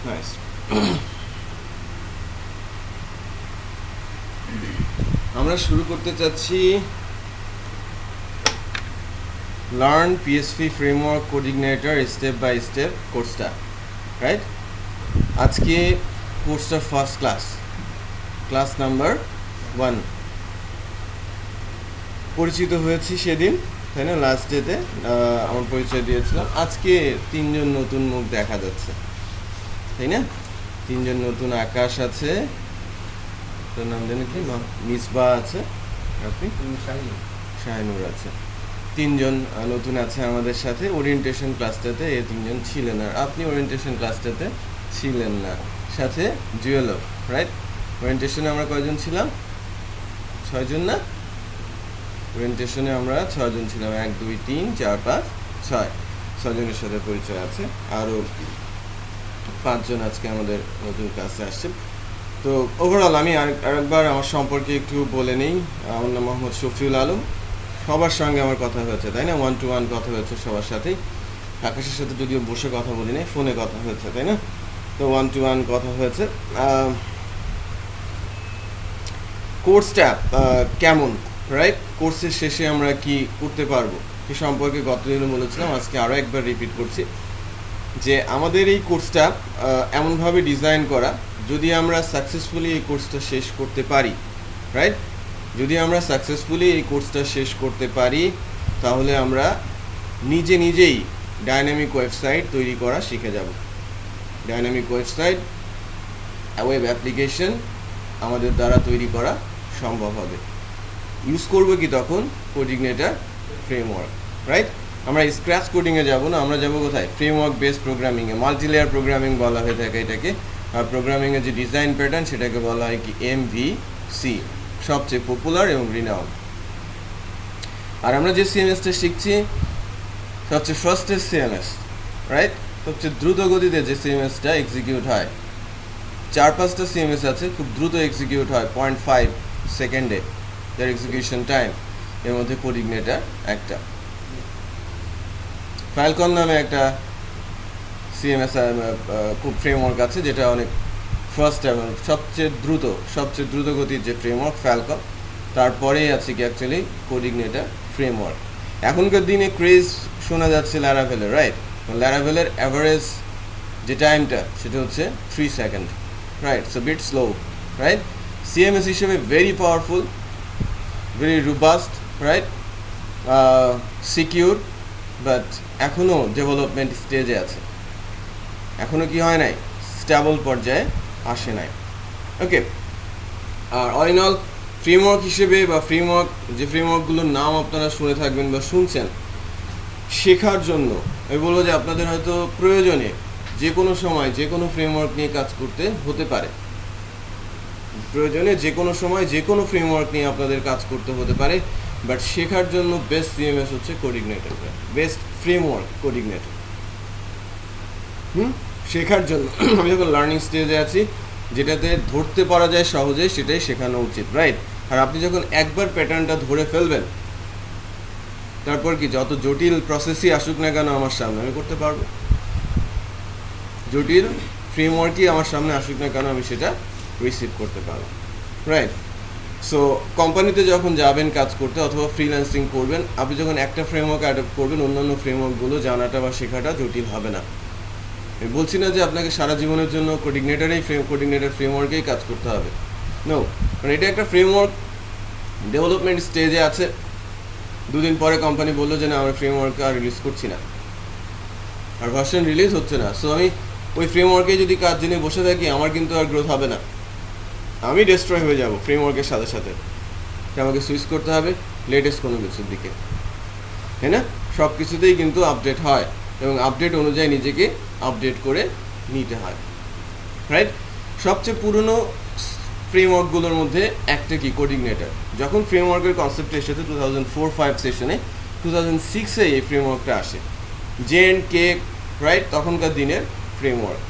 Nice. আমরা শুরু করতে চাচ্ছি learn PSP framework coordinator step by step কোর্সটা, রাইট? আজকে কোর্সটার ফার্স্ট ক্লাস নাম্বার 1। পরিচিত হয়েছি সেদিন, তাই না? লাস্ট ডেতে আমার পরিচয় দিয়েছিলাম। আজকে 3জন নতুন মুখ দেখা যাচ্ছে, তাই না? 3জন নতুন। আকাশ আছে, তোর নাম জানি কি, মিসবা আছে, আপনি শাহিনুর আছে। 3জন নতুন আছে আমাদের সাথে। ওরিয়েন্টেশন ক্লাসটাতে এই 3জন ছিলেন, আর আপনি ওরিয়েন্টেশন ক্লাসটাতে ছিলেন না। সাথে জুয়েলও, রাইট? ওরিয়েন্টেশনে আমরা কয়জন ছিলাম? 6জন না? ওরিয়েন্টেশনে আমরা 6জন ছিলাম। 1 2 3 4 5 6 6জনের সাথে পরিচয় আছে। আরও 5জন আজকে আমাদের নতুন ক্লাসে আসছে। তো ওভারঅল আমি আরেকবার আমার সম্পর্কে একটু বলে নিই। আমার নাম মোহাম্মদ শফিউল আলম। সবার সঙ্গে আমার কথা হয়েছে, তাই না? 1-to-1 কথা হয়েছে সবার সাথেই। আকাশের সাথে যদিও বসে কথা বলি নাই, ফোনে কথা হয়েছে, তাই না? তো 1-to-1 কথা হয়েছে। কোর্সটা কেমন, রাইট? কোর্সের শেষে আমরা কি করতে পারবো সে সম্পর্কে গত দিনে বলেছিলাম, আজকে আরও একবার রিপিট করছি যে আমাদের এই কোর্সটা এমনভাবে ডিজাইন করা, যদি আমরা সাকসেসফুলি এই কোর্সটা শেষ করতে পারি, রাইট? যদি আমরা সাকসেসফুলি এই কোর্সটা শেষ করতে পারি, তাহলে আমরা নিজেই ডাইনামিক ওয়েবসাইট তৈরি করা শিখে যাব। ডাইনামিক ওয়েবসাইট, ওয়েব অ্যাপ্লিকেশন আমাদের দ্বারা তৈরি করা সম্ভব হবে। ইউজ করবো কি তখন? Coordinator framework, right? আমরা স্ক্র্যাচ কোডিংয়ে যাব না, আমরা যাব কোথায়? ফ্রেমওয়ার্ক বেস প্রোগ্রামিংয়ে। মাল্টিলেয়ার প্রোগ্রামিং বলা হয়ে থাকে এটাকে। আর প্রোগ্রামিংয়ের যে ডিজাইন প্যাটার্ন সেটাকে বলা হয় কি? MVC, সবচেয়ে পপুলার এবং রিনাউন্ড। আর আমরা যে সিএমএসটা শিখছি সবচেয়ে ফার্স্টের সিএমএস, রাইট? সবচেয়ে দ্রুত গতিতে যে সিএমএসটা এক্সিকিউট হয়। 4-5টা সিএমএস আছে, খুব দ্রুত এক্সিকিউট হয়, 0.5 সেকেন্ডে যার এক্সিকিউশন টাইম। এর মধ্যে কোঅর্ডিনেটর একটা। ফাইলকন নামে একটা সিএমএস খুব ফ্রেমওয়ার্ক আছে, যেটা অনেক ফার্স্ট এবং সবচেয়ে দ্রুত গতির যে ফ্রেমওয়ার্ক ফাইলকন। তারপরেই আছে কি অ্যাকচুয়ালি কোঅর্ডিনেটর ফ্রেমওয়ার্ক। এখনকার দিনে ক্রেজ শোনা যাচ্ছে ল্যারাভেলের, রাইট? ল্যারাভেলের অ্যাভারেজ যে টাইমটা সেটা হচ্ছে 3 second, right? So bit slow, right? CMS হিসেবে very powerful, very robust, right? Secure, but এখনও ডেভেলপমেন্ট স্টেজে আছে। এখনও কি হয় নাই? স্টেবল পর্যায়ে আসে নাই। ওকে, আর অল ইন অল ফ্রেমওয়ার্ক হিসেবে বা যে ফ্রেমওয়ার্কগুলোর নাম আপনারা শুনে থাকবেন বা শুনছেন, শেখার জন্য আমি বলবো যে আপনাদের হয়তো প্রয়োজনে যে কোনো সময় যে কোনো ফ্রেমওয়ার্ক নিয়ে কাজ করতে হতে পারে। প্রয়োজনে যে কোনো সময় যে কোনো ফ্রেমওয়ার্ক নিয়ে আপনাদের কাজ করতে হতে পারে, বাট শেখার জন্য বেস্ট সিএমএস হচ্ছে কোঅর্ডিনেটর, বেস্ট ফ্রেমওয়ার্ক কোঅর্ডিনেটর। শেখার জন্য আমি যখন লার্নিং স্টেজে আছি, যেটাতে ধরতে পারা যায় সহজে, সেটাই শেখানো উচিত, রাইট? আর আপনি যখন একবার প্যাটার্নটা ধরে ফেলবেন, তারপর কি যত জটিল প্রসেসই আসুক না কেন আমার সামনে, আমি করতে পারবো। জটিল ফ্রেমওয়ার্কই আমার সামনে আসুক না কেন, আমি সেটা রিসিভ করতে পারবো, রাইট? সো কোম্পানিতে যখন যাবেন কাজ করতে অথবা ফ্রিল্যান্সিং করবেন, আপনি যখন একটা ফ্রেমওয়ার্ক অ্যাডপ্ট করবেন, অন্যান্য ফ্রেমওয়ার্কগুলো জানাটা বা শেখাটা জটিল হবে না। আমি বলছি না যে আপনাকে সারা জীবনের জন্য কোঅর্ডিনেটর ফ্রেমওয়ার্কেই কাজ করতে হবে, নো। কারণ এটা একটা ফ্রেমওয়ার্ক ডেভেলপমেন্ট স্টেজে আছে। 2 দিন পরে কোম্পানি বললো যে না, আমরা ফ্রেমওয়ার্ক আর রিলিজ করছি না, আর ভার্সন রিলিজ হচ্ছে না। সো আমি ওই ফ্রেমওয়ার্কে যদি কাজ জেনে বসে থাকি, আমার কিন্তু আর গ্রোথ হবে না, আমি ডিস্ট্রয় হয়ে যাব ফ্রেমওয়ার্কের সাথে সাথে। আমাকে সুইচ করতে হবে লেটেস্ট কোনো কিছুর দিকে, তাই না? সব কিছুতেই কিন্তু আপডেট হয় এবং আপডেট অনুযায়ী নিজেকে আপডেট করে নিতে হয়, রাইট? সবচেয়ে পুরনো ফ্রেমওয়ার্কগুলোর মধ্যে একটা কি? কোঅর্ডিনেটর। যখন ফ্রেমওয়ার্কের কনসেপ্ট এসেছে 2004-05 সেশনে, 2006-এ এই ফ্রেমওয়ার্কটা আসে, JNK, রাইট? তখনকার দিনের ফ্রেমওয়ার্ক।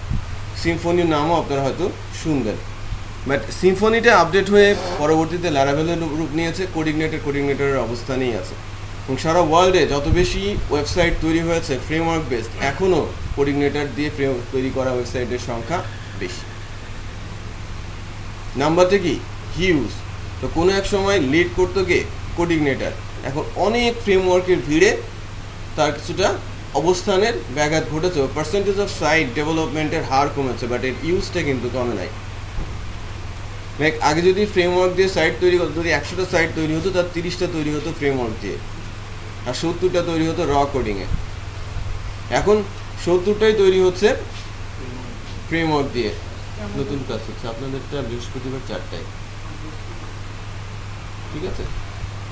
সিম্ফনির নামও আপনারা হয়তো শুনবেন, বাট সিম্ফনিটা আপডেট হয়ে পরবর্তীতে ল্যারাভেলের রূপ নিয়েছে। কোঅর্ডিনেটরের অবস্থানেই আছে। এবং সারা ওয়ার্ল্ডে যত বেশি ওয়েবসাইট তৈরি হয়েছে ফ্রেমওয়ার্ক বেসড, এখনও কোঅর্ডিনেটর দিয়ে ফ্রেমওয়ার্ক তৈরি করা ওয়েবসাইটের সংখ্যা বেশি। নাম্বারটা কি হিউজ। তো কোনো এক সময় লিড করতো কে কোঅর্ডিনেটর, এখন অনেক ফ্রেমওয়ার্কের ভিড়ে তার কিছুটা অবস্থানের ব্যাঘাত ঘটেছে, পার্সেন্টেজ অফ সাইট ডেভেলপমেন্টের হার কমেছে, বাট এর ইউজটা কিন্তু কমে নাই। লাইক আগে যদি ফ্রেমওয়ার্ক দিয়ে সাইট তৈরি হতো, যদি 100টা সাইট তৈরি হতো তার 30টা তৈরি হতো ফ্রেমওয়ার্ক দিয়ে, আর 70টা তৈরি হতো র কোডিংয়ে। এখন 70টাই তৈরি হচ্ছে ফ্রেমওয়ার্ক দিয়ে। নতুন ক্লাস হচ্ছে আপনাদেরটা বৃহস্পতিবার 4টায়, ঠিক আছে?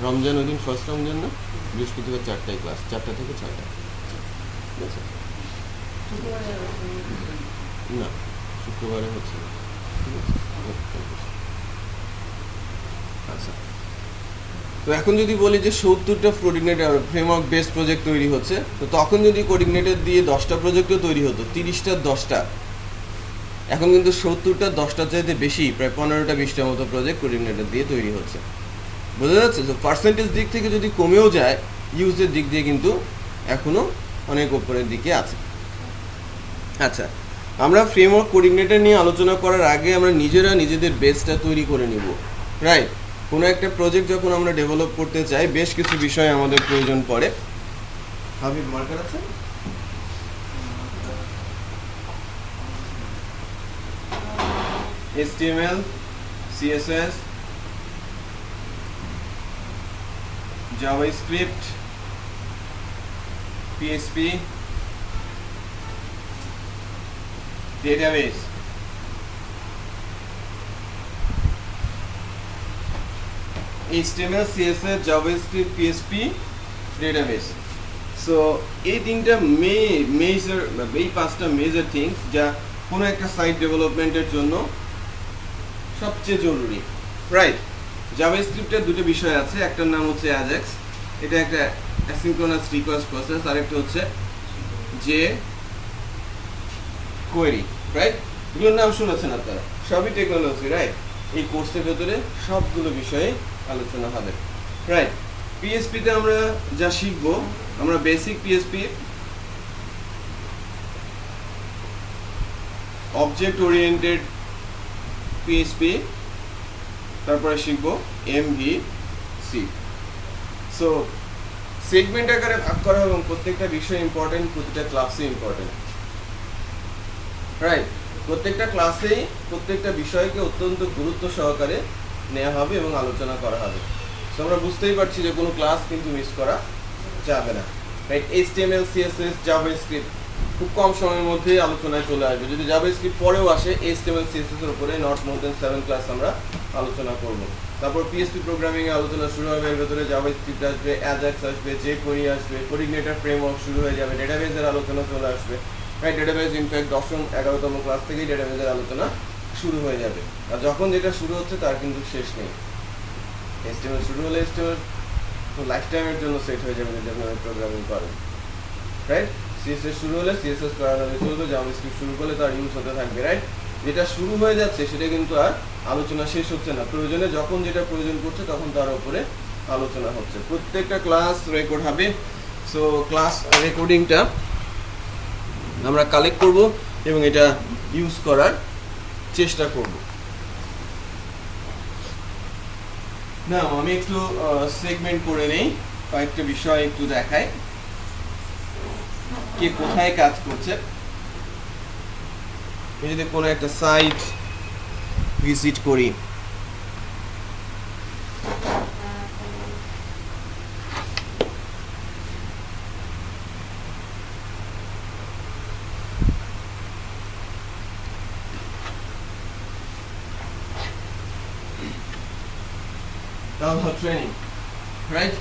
রমজান ওই দিন ফার্স্ট রমজান না, বৃহস্পতিবার 4টায় ক্লাস, 4টা থেকে 6টা, ঠিক আছে? না শুক্রবারে হচ্ছে না, ঠিক আছে? আচ্ছা, তো এখন যদি বলি যে 70টা কোঅর্ডিনেটর ফ্রেমওয়ার্ক বেসড প্রজেক্ট তৈরি হচ্ছে, তো তখন যদি কোঅর্ডিনেটর দিয়ে 10টা প্রজেক্টও তৈরি হতো, 30টার 10টা, এখন কিন্তু 70টার 10টার চাইতে বেশি, প্রায় 15টা 20টার মতো প্রজেক্ট কোঅর্ডিনেটর দিয়ে তৈরি হচ্ছে। বোঝা যাচ্ছে? তো পার্সেন্টেজ দিক থেকে যদি কমেও যায়, ইউজের দিক দিয়ে কিন্তু এখনও অনেক উপরের দিকে আছে। আচ্ছা, আমরা ফ্রেমওয়ার্ক কোঅর্ডিনেটর নিয়ে আলোচনা করার আগে আমরা নিজেরা নিজেদের বেসটা তৈরি করে নিব, রাইট? কোনো একটা প্রজেক্ট যখন আমরা ডেভেলপ করতে চাই, বেশ কিছু বিষয় আমাদের প্রয়োজন পড়ে। হাবিব মার্কার আছে? HTML, CSS, JavaScript, PHP, database, HTML, CSS, JavaScript, PHP, database. So এই তিনটা মেজর, এই 5টা মেজর থিংস যা কোনো একটা সাইট ডেভেলপমেন্টের জন্য সবচেয়ে জরুরি, রাইট? জাভাস্ক্রিপ্টের দুটো বিষয় আছে, একটার নাম হচ্ছে অ্যাজাক্স, এটা একটা অ্যাসিনক্রোনাস রিকোয়েস্ট প্রসেস, আর একটা হচ্ছে যে কোয়েরি, রাইট? এগুলোর নাম শুনেছেন আপনারা, সবই টেকনোলজি, রাইট? এই কোর্সের ভেতরে সবগুলো বিষয়ে আলোচনা হবে, রাইট? পিএসপিতে আমরা যা শিখবো, আমরা basic PSP, object oriented PSP, তারপরে শিখবো এমভিসি। সো সেগমেন্ট আকারে ভাগ করা এবং প্রত্যেকটা বিষয় ইম্পর্টেন্ট, প্রতিটা ক্লাসে ইম্পর্টেন্ট, রাইট? প্রত্যেকটা ক্লাসেই প্রত্যেকটা বিষয়কে অত্যন্ত গুরুত্ব সহকারে নেওয়া হবে এবং আলোচনা করা হবে। সো আমরা বুঝতেই পারছি যে কোনো ক্লাস কিন্তু মিস করা যাবে না, রাইট? HTML, CSS, JavaScript খুব কম সময়ের মধ্যেই আলোচনায় চলে আসবে। যদি JavaScript পরেও আসে, HTML, CSS এর উপরে নট মোর দেন 7 ক্লাস আমরা আলোচনা করব। তারপর PHP প্রোগ্রামিং এর আলোচনা শুরু হবে, এর ভেতরে JavaScript আসবে, অ্যাজাক্স আসবে, jQuery আসবে, কোঅর্ডিনেটর ফ্রেমওয়ার্ক শুরু হয়ে যাবে, ডেটাবেজের আলোচনা চলে আসবে, রাইট? ডেটাবেজ ইনফ্যাক্ট 10ম 11তম ক্লাস থেকেই ডেটাবেজের আলোচনা শুরু হয়ে যাবে। আর যখন যেটা শুরু হচ্ছে তার কিন্তু শেষ নেই। HTML শুরু হলে HTML তো লাইফ টাইমের জন্য সেট হয়ে যাবে যদি আপনি প্রোগ্রামিং করেন, রাইট? CSS শুরু হলে CSS করানো চলবে, JavaScript শুরু করলে তার ইউজ হতে থাকবে, রাইট? যেটা শুরু হয়ে যাচ্ছে সেটা কিন্তু আর আলোচনা শেষ হচ্ছে না, প্রয়োজনে যখন যেটা প্রয়োজন করছে তখন তার উপরে আলোচনা হচ্ছে। প্রত্যেকটা ক্লাস রেকর্ড হবে, সো ক্লাস রেকর্ডিংটা আমরা কালেক্ট করব এবং এটা ইউজ করার চেষ্টা করব। না, আমি একটু সেগমেন্ট করে নেই, কয়েকটা বিষয় একটু দেখাই, কে কোথায় কাজ করছে। যদি কোনো একটা সাইট ভিজিট করি, ট্রেনিং, রাইট?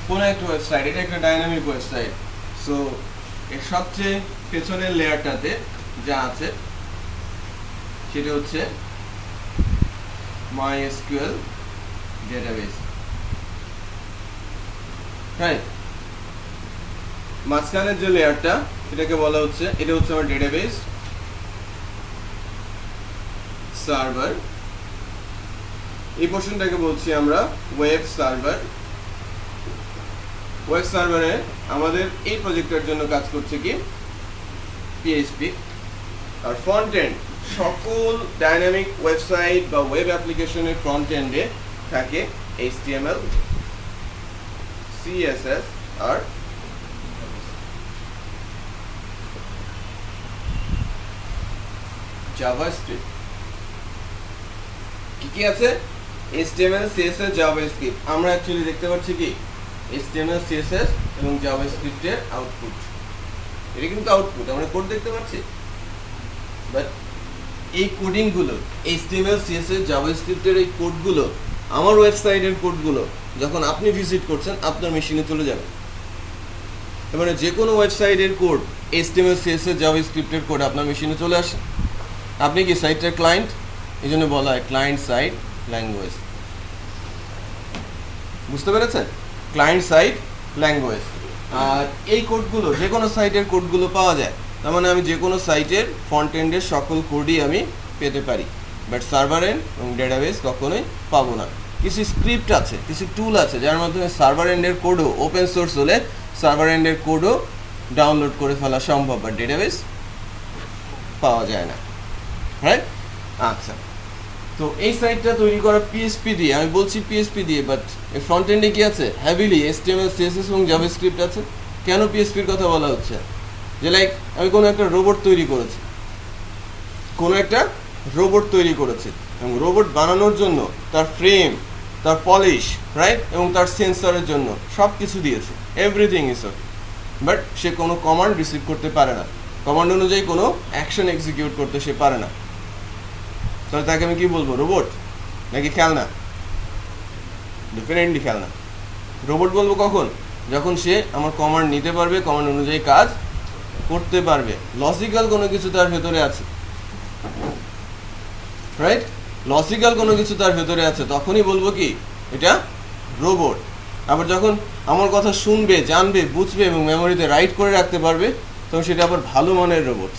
কোন একটা ওয়েবসাইট, এটা একটা ডাইনামিক ওয়েবসাইট। সো এর সবচেয়ে পেছনের লেয়ারটাতে যা আছে সেটা হচ্ছে MySQL ডেটাবেস, রাইট? মাঝখানের যে লেয়ারটা এটাকে বলা হচ্ছে, এটা হচ্ছে আমার ডেটাবেস সার্ভার, এই পোর্শনটাকে বলছি আমরা ওয়েব সার্ভার। ওয়েব সার্ভারে আমাদের এই প্রজেক্টের জন্য কাজ করছে কি পিএইচপি, আর ফ্রন্ট এন্ড সকল ডাইনামিক ওয়েবসাইট বা ওয়েব অ্যাপ্লিকেশনের ফ্রন্ট এন্ডে থাকে HTML, CSS আর জাভাস্ক্রিপ্ট। কি আছে? HTML, CSS, JavaScript. আমরা অ্যাকচুয়ালি দেখতে পাচ্ছি কি HTML, CSS এবং জাভাস্ক্রিপ্টের আউটপুট। এটা কিন্তু আউটপুট, আমরা কোড দেখতে পাচ্ছি, বাট এই কোডিংগুলো HTML, CSS, জাভাস্ক্রিপ্টের এই কোডগুলো আমার ওয়েবসাইটের কোডগুলো যখন আপনি ভিজিট করছেন আপনার মেশিনে চলে যাবে। এবারে যে কোনো ওয়েবসাইটের কোড HTML, CSS, জাভাস্ক্রিপ্টের কোড আপনার মেশিনে চলে আসে। আপনি কি সাইটের ক্লায়েন্ট, এই জন্য বলা হয় ক্লায়েন্ট সাইড ল্যাঙ্গুয়েজ। বুঝতে পেরেছেন? Client side language. আর এই কোডগুলো যে কোনো সাইটের কোডগুলো পাওয়া যায়, তার মানে আমি যে কোনো সাইটের ফ্রন্ট এন্ডের সকল কোডই আমি পেতে পারি, বাট সার্ভার এন্ড এবং ডেটাবেস কখনোই পাবো না। কিছু স্ক্রিপ্ট আছে, কিছু টুল আছে যার মাধ্যমে সার্ভার এন্ডের কোডও ওপেন সোর্স হলে সার্ভার এন্ডের কোডও ডাউনলোড করে ফেলা সম্ভব, বাট ডেটাবেস পাওয়া যায় না, রাইট? আচ্ছা, তো এই সাইটটা তৈরি করা পিএইচপি দিয়ে, আমি বলছি পিএইচপি দিয়ে, বাট এর ফ্রন্ট এন্ডে কি আছে? হ্যাভিলি HTML, CSS এবং জাভাস্ক্রিপ্ট আছে। কেন পিএইচপির কথা বলা হচ্ছে? যে লাইক আমি কোনো একটা রোবট তৈরি করেছি, এবং রোবট বানানোর জন্য তার ফ্রেম, তার পলিশ, রাইট, এবং তার সেন্সরের জন্য সব কিছু দিয়েছে, এভরিথিং ইজ ওকে, বাট সে কোনো কমান্ড রিসিভ করতে পারে না, কমান্ড অনুযায়ী কোনো অ্যাকশন এক্সিকিউট করতে সে পারে না। তাহলে তাকে আমি কি বলবো? রোবট নাকি খেলনা? ডেফিনেটলি খেলনা। রোবট বলবো কখন? যখন সে আমার কমান্ড নিতে পারবে, কমান্ড অনুযায়ী কাজ করতে পারবে, লজিক্যাল কোনো কিছু তার ভেতরে আছে, রাইট? লজিক্যাল কোনো কিছু তার ভেতরে আছে, তখনই বলবো কি এটা রোবট। আবার যখন আমার কথা শুনবে, জানবে, বুঝবে এবং মেমোরিতে রাইট করে রাখতে পারবে, তখন সেটা আবার ভালো মানের রোবট,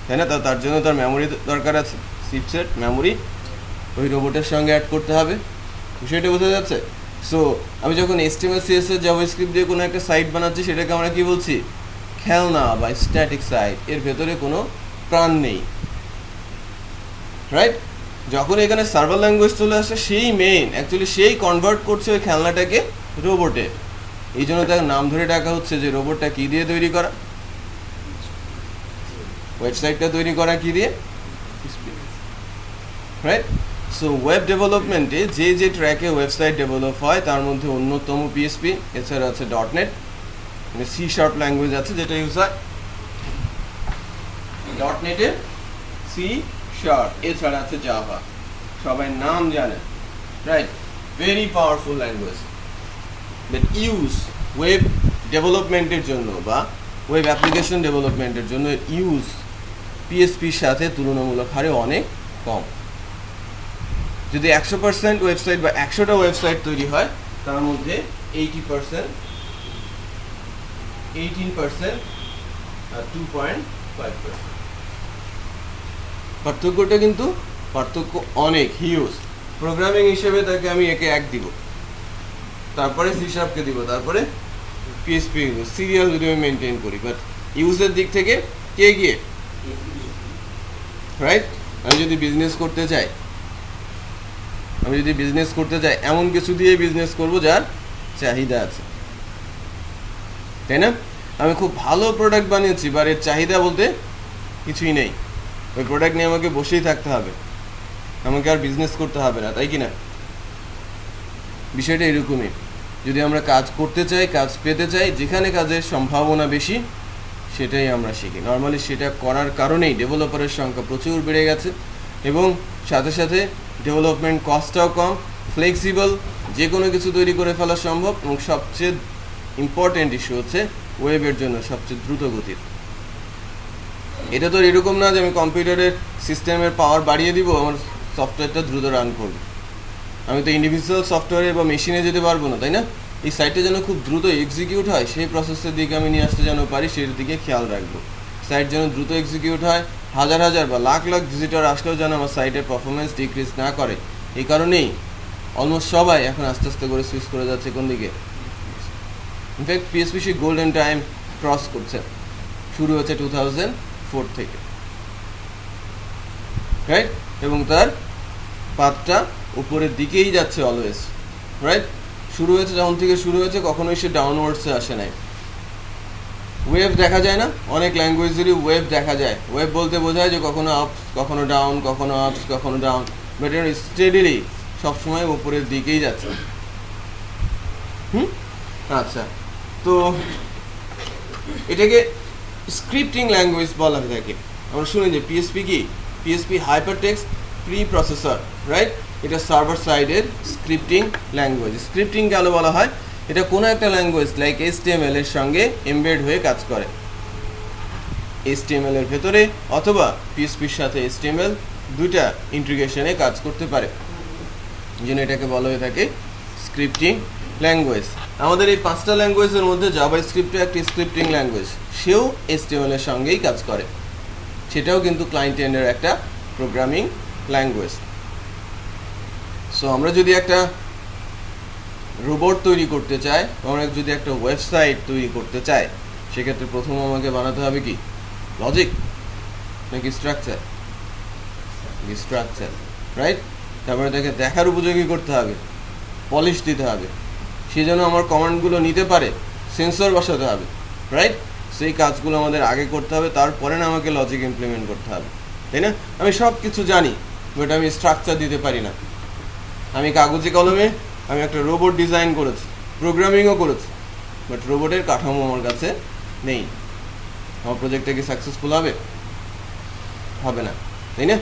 তাই না? তার জন্য তার মেমোরি দরকার আছে, চিপসেট মেমোরি ওই রোবটের সঙ্গে অ্যাড করতে হবে। বিষয়টা বোঝা যাচ্ছে? সো আমি যখন HTML, CSS, জাভাস্ক্রিপ্ট দিয়ে কোনো একটা সাইট বানাচ্ছি, সেটাকে আমরা কি বলছি? খেলনা বা স্ট্যাটিক সাইট, এর ভেতরে কোনো প্রাণ নেই, রাইট? যখন এখানে সার্ভার ল্যাঙ্গুয়েজ চলে আসে, সেই মেইন অ্যাকচুয়ালি সেই কনভার্ট করছে ওই খেলনাটাকে রোবটে। এই জন্য তাকে নাম ধরে ডাকা হচ্ছে যে রোবটটা কী দিয়ে তৈরি করা, ওয়েবসাইটটা তৈরি করা কি দিয়ে, রাইট? সো ওয়েব ডেভেলপমেন্টে যে ট্র্যাকে ওয়েবসাইট ডেভেলপ হয় তার মধ্যে অন্যতম পিএইচপি, এছাড়া আছে .NET, মানে C# ল্যাঙ্গুয়েজ আছে যেটা ইউজ হয় .NET-এ, C#, এছাড়া আছে জাভা, সবাই নাম জানে, right? Very powerful language, but use web ডেভেলপমেন্টের জন্য বা ওয়েব অ্যাপ্লিকেশন ডেভেলপমেন্টের জন্য ইউজ পিএইচপির সাথে তুলনামূলক হারে অনেক কম। যদি 100% ওয়েবসাইট বা 100টা ওয়েবসাইট তৈরি হয়, তার মধ্যে 18% আর 2.5%। পার্থক্যটা কিন্তু পার্থক্য অনেক হিউজ। প্রোগ্রামিং হিসেবে তাকে আমি একে 1 দিব, তারপরে C#কে দিব, তারপরে পিএইচপি, সিরিয়াল যদি আমি মেনটেন করি, বাট ইউজের দিক থেকে কে গিয়ে, রাইট? আমি যদি বিজনেস করতে চাই এমন কিছু দিয়ে বিজনেস করব যার চাহিদা আছে, তাই না? আমি খুব ভালো প্রোডাক্ট বানিয়েছি, বা এর চাহিদা বলতে কিছুই নেই, ওই প্রোডাক্ট নিয়ে আমাকে বসেই থাকতে হবে, আমাকে আর বিজনেস করতে হবে না, তাই কি না? বিষয়টা এরকমই। যদি আমরা কাজ করতে চাই, কাজ পেতে চাই, যেখানে কাজের সম্ভাবনা বেশি সেটাই আমরা শিখি। নর্মালি সেটা করার কারণেই ডেভেলপারের সংখ্যা প্রচুর বেড়ে গেছে, এবং সাথে সাথে ডেভেলপমেন্ট কস্টটাও কম, ফ্লেক্সিবল, যে কোনো কিছু তৈরি করে ফেলা সম্ভব, এবং সবচেয়ে ইম্পর্টেন্ট ইস্যু হচ্ছে ওয়েবের জন্য সবচেয়ে দ্রুত গতির। এটা তো এরকম না যে আমি কম্পিউটারের সিস্টেমের পাওয়ার বাড়িয়ে দিব, আমার সফটওয়্যারটা দ্রুত রান করবে। আমি তো ইন্ডিভিজুয়াল সফটওয়্যারে বা মেশিনে যেতে পারবো না, তাই না? এই সাইটটা যেন খুব দ্রুত এক্সিকিউট হয়, সেই প্রসেসের দিকে আমি নিয়ে আসতে যেন পারি, সেই দিকে খেয়াল রাখবো। সাইট যেন দ্রুত এক্সিকিউট হয়, হাজার হাজার বা লাখ লাখ ভিজিটর আসলেও যেন আমার সাইটের পারফরমেন্স ডিক্রিজ না করে। এই কারণেই অলমোস্ট সবাই এখন আস্তে আস্তে করে সুইচ করে যাচ্ছে কোন দিকে? ইনফ্যাক্ট পিএইচপি সেই গোল্ডেন টাইম ক্রস করছে, শুরু হচ্ছে 2004 থেকে, রাইট? এবং তার পাথটা উপরের দিকেই যাচ্ছে অলওয়েজ, রাইট? শুরু হয়েছে যখন থেকে শুরু হয়েছে, কখনোই সে ডাউনওয়ার্ডসে আসে নাই। ওয়েভ দেখা যায় না, অনেক ল্যাঙ্গুয়েজেরই ওয়েভ দেখা যায়। ওয়েভ বলতে বোঝায় যে কখনো আপস, কখনো ডাউন, কখনো আপস, কখনো ডাউন, বাট এটা স্টেডিলি সবসময় উপরের দিকেই যাচ্ছে। আচ্ছা, তো এটাকে স্ক্রিপ্টিং ল্যাঙ্গুয়েজ বলা হয়ে থাকে। আমরা শুনি যে পিএসপি কি, PSP hypertext pre processor, right? এটা সার্ভার সাইডের স্ক্রিপ্টিং ল্যাঙ্গুয়েজ। স্ক্রিপ্টিং কেন বলা হয়? এটা কোনো একটা ল্যাঙ্গুয়েজ লাইক HTML এর সঙ্গে এমবেড হয়ে কাজ করে, HTML এর ভেতরে অথবা পিএসপির সাথে HTML দুইটা ইন্টিগ্রেশনে কাজ করতে পারে, এই জন্য এটাকে বলা হয়ে থাকে স্ক্রিপ্টিং ল্যাঙ্গুয়েজ। আমাদের এই 5টা ল্যাঙ্গুয়েজের মধ্যে জাভাস্ক্রিপ্টও একটি স্ক্রিপ্টিং ল্যাঙ্গুয়েজ, সেও HTML এর সঙ্গেই কাজ করে, সেটাও কিন্তু ক্লায়েন্ট এন্ডের একটা প্রোগ্রামিং ল্যাঙ্গুয়েজ। সো আমরা যদি একটা রোবট তৈরি করতে চাই, আমরা যদি একটা ওয়েবসাইট তৈরি করতে চাই, সেক্ষেত্রে প্রথম আমাকে বানাতে হবে কি, লজিক নাকি স্ট্রাকচার? Structure, right? তারপরে তাকে দেখার উপযোগী করতে হবে, পলিশ দিতে হবে, সে যেন আমার কমান্ডগুলো নিতে পারে, সেন্সর বসাতে হবে, রাইট? সেই কাজগুলো আমাদের আগে করতে হবে, তারপরে না আমাকে লজিক ইমপ্লিমেন্ট করতে হবে, তাই না? আমি সব কিছু জানি, বাট আমি স্ট্রাকচার দিতে পারি না। আমি কাগজে কলমে আমি একটা রোবট ডিজাইন করেছি, প্রোগ্রামিংও করেছি, বাট রোবটের কাঠামো আমার কাছে নেই। আমার প্রজেক্টটা কি সাকসেসফুল হবে? হবে না, তাই না?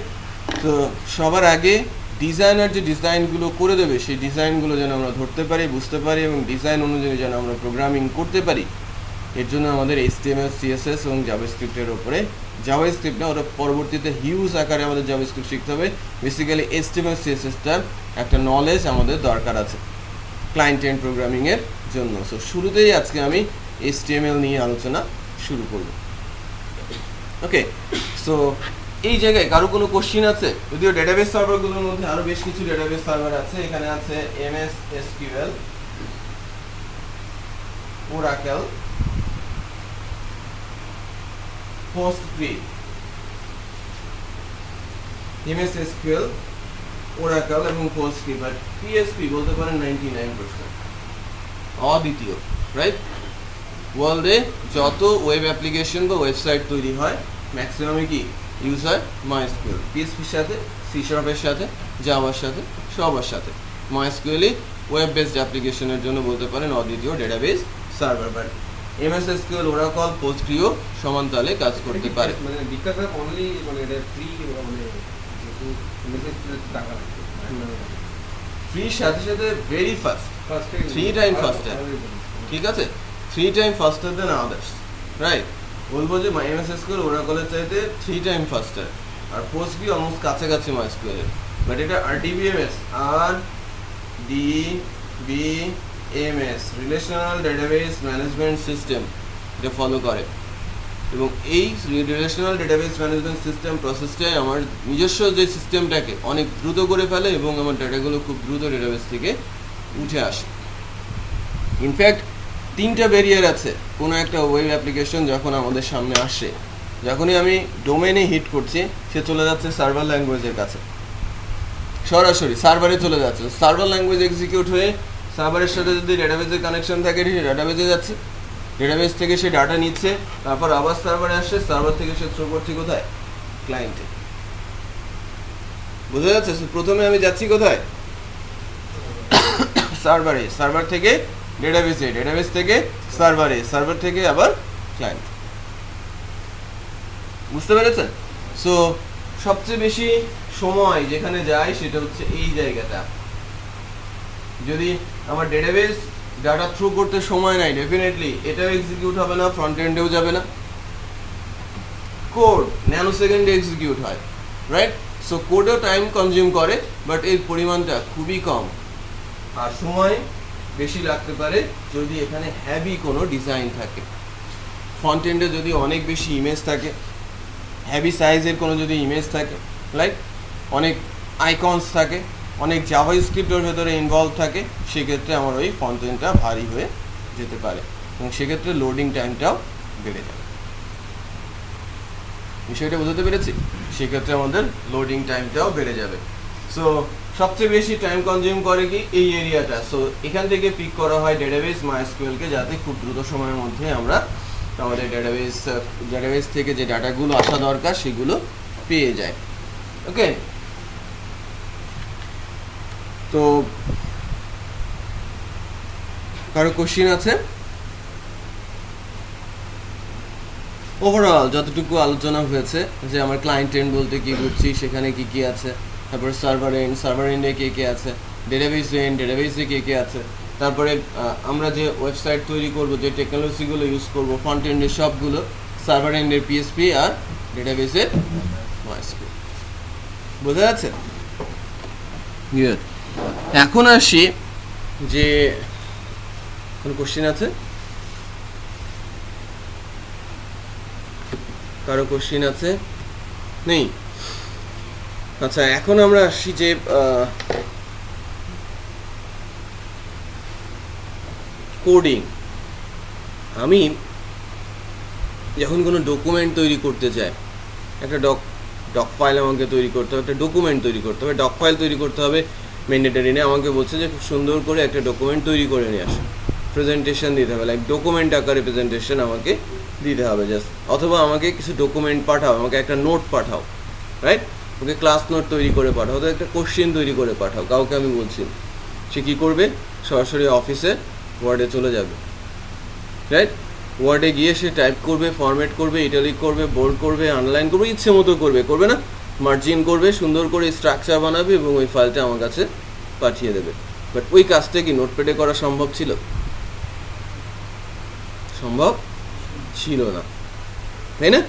তো সবার আগে ডিজাইনার যে ডিজাইনগুলো করে দেবে, সেই ডিজাইনগুলো যেন আমরা ধরতে পারি, বুঝতে পারি, এবং ডিজাইন অনুযায়ী যেন আমরা প্রোগ্রামিং করতে পারি, এর জন্য আমাদের HTML, CSS এবং জাভাস্ক্রিপ্টের ওপরে, জাভাস্ক্রিপ্ট না, ওটা পরবর্তীতে হিউজ আকারে আমাদের জাভাস্ক্রিপ্ট শিখতে হবে। বেসিক্যালি HTML, CSSটার একটা নলেজ আমাদের দরকার আছে ক্লায়েন্ট এন্ড প্রোগ্রামিংয়ের জন্য। সো শুরুতেই আজকে আমি HTML নিয়ে আলোচনা শুরু করব। ওকে, সো এই জায়গায় কারো কোনো কোশ্চিন আছে? যদিও ডেটাবেস সার্ভারগুলোর মধ্যে আরও বেশ কিছু ডেটাবেস সার্ভার আছে। এখানে আছে MS SQL, Oracle, PostgreSQL, MS SQL, Oracle এবং PostgreSQL, বাট PHP বলতে পারেন 99% অদ্বিতীয়, রাইট? ওয়ার্ল্ডে যত ওয়েব অ্যাপ্লিকেশন বা ওয়েবসাইট তৈরি হয়, ম্যাক্সিমামে কি ইউজ হয় MySQL। পিএসপির সাথে, C# এর সাথে, জাভার সাথে, সবার সাথে MySQL-ই ওয়েব বেসড অ্যাপ্লিকেশনের জন্য বলতে পারেন অদ্বিতীয় database server. But MS SQL, Oracle, PostgreSQL সমান তালে কাজ করতে পারে। মানে বিকজ অফ অনলি মানে এটা ফ্রি, মানে টাকা ফ্রির সাথে সাথে ভেরি ফাস্ট, 3 টাইম ফাস্টার, ঠিক আছে? 3 টাইম ফাস্টার দেন আদার্স, রাইট? বলবো যে MS SQL Oracle-এর চাইতে 3 টাইম ফাস্টার, আর PostgreSQL অলমোস্ট কাছাকাছি MySQL এর। বাট এটা RDBMS, RDBMS relational database management system, এটা ফলো করে, এবং এই রিলেশনাল ডেটাবেস ম্যানেজমেন্ট সিস্টেম প্রসেসটাই আমার নিজস্ব যে সিস্টেমটাকে অনেক দ্রুত করে ফেলে এবং আমার ডাটাগুলো খুব দ্রুত ডেটাবেস থেকে উঠে আসে। ইনফ্যাক্ট 3টা ব্যারিয়ার আছে কোনো একটা ওয়েব অ্যাপ্লিকেশন যখন আমাদের সামনে আসে। যখনই আমি ডোমেনে হিট করছি, সে চলে যাচ্ছে সার্ভার ল্যাঙ্গুয়েজের কাছে, সরাসরি সার্ভারে চলে যাচ্ছে। সার্ভার ল্যাঙ্গুয়েজ এক্সিকিউট হয়ে সার্ভারের সাথে যদি ডেটাবেসের কানেকশন থাকে, ডেটাবেসে যাচ্ছে, ডেটাবেস থেকে সে ডাটা নিচ্ছে, তারপর আবার সার্ভারে আসছে, সার্ভার থেকে সে থ্রো করছে কোথায়? ক্লায়েন্টে। বোঝা যাচ্ছে? প্রথমে আমি যাচ্ছি কোথায়? সার্ভারে, সার্ভার থেকে ডেটাবেসে, ডেটাবেস থেকে সার্ভারে, সার্ভার থেকে আবার ক্লায়েন্ট। বুঝতে পেরেছেন? সো সবচেয়ে বেশি সময় যেখানে যায় সেটা হচ্ছে এই জায়গাটা। যদি আমার ডেটাবেস ডাটা থ্রু করতে সময় নাই, ডেফিনেটলি এটাও এক্সিকিউট হবে না, ফ্রন্ট এন্ডেও যাবে না। কোড ন্যানো সেকেন্ডে এক্সিকিউট হয়, রাইট? সো কোডও টাইম কনজিউম করে, বাট এর পরিমাণটা খুবই কম, আর সময় বেশি লাগতে পারে যদি এখানে হ্যাভি কোনো ডিজাইন থাকে। ফ্রন্ট এন্ডে যদি অনেক বেশি ইমেজ থাকে, হ্যাভি সাইজের কোনো যদি ইমেজ থাকে, লাইক অনেক আইকনস থাকে, অনেক জাভাস্ক্রিপ্টের ভেতরে ইনভলভ থাকে, সেক্ষেত্রে আমার ওই ফ্রন্ট এন্ডটা ভারী হয়ে যেতে পারে এবং সেক্ষেত্রে লোডিং টাইমটাও বেড়ে যাবে। বিষয়টা বুঝতে পেরেছি? সেক্ষেত্রে আমাদের লোডিং টাইমটাও বেড়ে যাবে। সো সবচেয়ে বেশি টাইম কনজিউম করে কি এই এরিয়াটা। সো এখান থেকে পিক করা হয় ডেটাবেস মাইএসকিউএলকে, যাতে খুব দ্রুত সময়ের মধ্যে আমরা আমাদের ডেটাবেস থেকে যে ডাটাগুলো আসা দরকার সেগুলো পেয়ে যায়। ওকে, তো কারো কোশ্চিন আছে? ওভারঅল যতটুকু আলোচনা হয়েছে যে আমার ক্লায়েন্ট এন্ড বলতে কি বুঝছি, সেখানে কি কি আছে, তারপরে সার্ভার এন্ডে কে কে আছে, ডেটাবেসে কে কে আছে, তারপরে আমরা যে ওয়েবসাইট তৈরি করব, যে টেকনোলজিগুলো ইউজ করব, ফ্রন্ট এন্ডের সবগুলো, সার্ভার এন্ডের পিএসপি আর ডেটাবেসের মাইএসকিউএল। বোঝা যাচ্ছে? গুড। এখন আসি যে কোন কোশ্চেন আছে? কারো কোশ্চেন আছে? নেই? আচ্ছা, এখন আমরা আসি যে কোডিং। আমি যখন কোনো ডকুমেন্ট তৈরি করতে চাই, একটা ডক ফাইল আমাকে তৈরি করতে হবে, একটা ডকুমেন্ট তৈরি করতে হবে, ডক ফাইল তৈরি করতে হবে ম্যান্ডেটরি নিয়ে। আমাকে বলছে যে খুব সুন্দর করে একটা ডকুমেন্ট তৈরি করে নিয়ে আসো, প্রেজেন্টেশন দিতে হবে, লাইক ডকুমেন্ট আকারে প্রেজেন্টেশন আমাকে দিতে হবে জাস্ট। অথবা আমাকে কিছু ডকুমেন্ট পাঠাও, আমাকে একটা নোট পাঠাও, রাইট? ওকে ক্লাস নোট তৈরি করে পাঠাও, অথবা একটা কোশ্চেন তৈরি করে পাঠাও। কাউকে আমি বলছি, সে কী করবে? সরাসরি অফিসে ওয়ার্ডে চলে যাবে, রাইট? ওয়ার্ডে গিয়ে সে টাইপ করবে, ফরম্যাট করবে, ইটালিক করবে, বোল্ড করবে, আন্ডারলাইন করবে, ইচ্ছে মতো করবে না? মার্জিন করবে, সুন্দর করে স্ট্রাকচার বানাবে এবং ওই ফাইলটা আমার কাছে পাঠিয়ে দেবে। বাট ওই কাজটা কি নোটপ্যাডে করা সম্ভব ছিল? সম্ভব ছিল না, তাই না?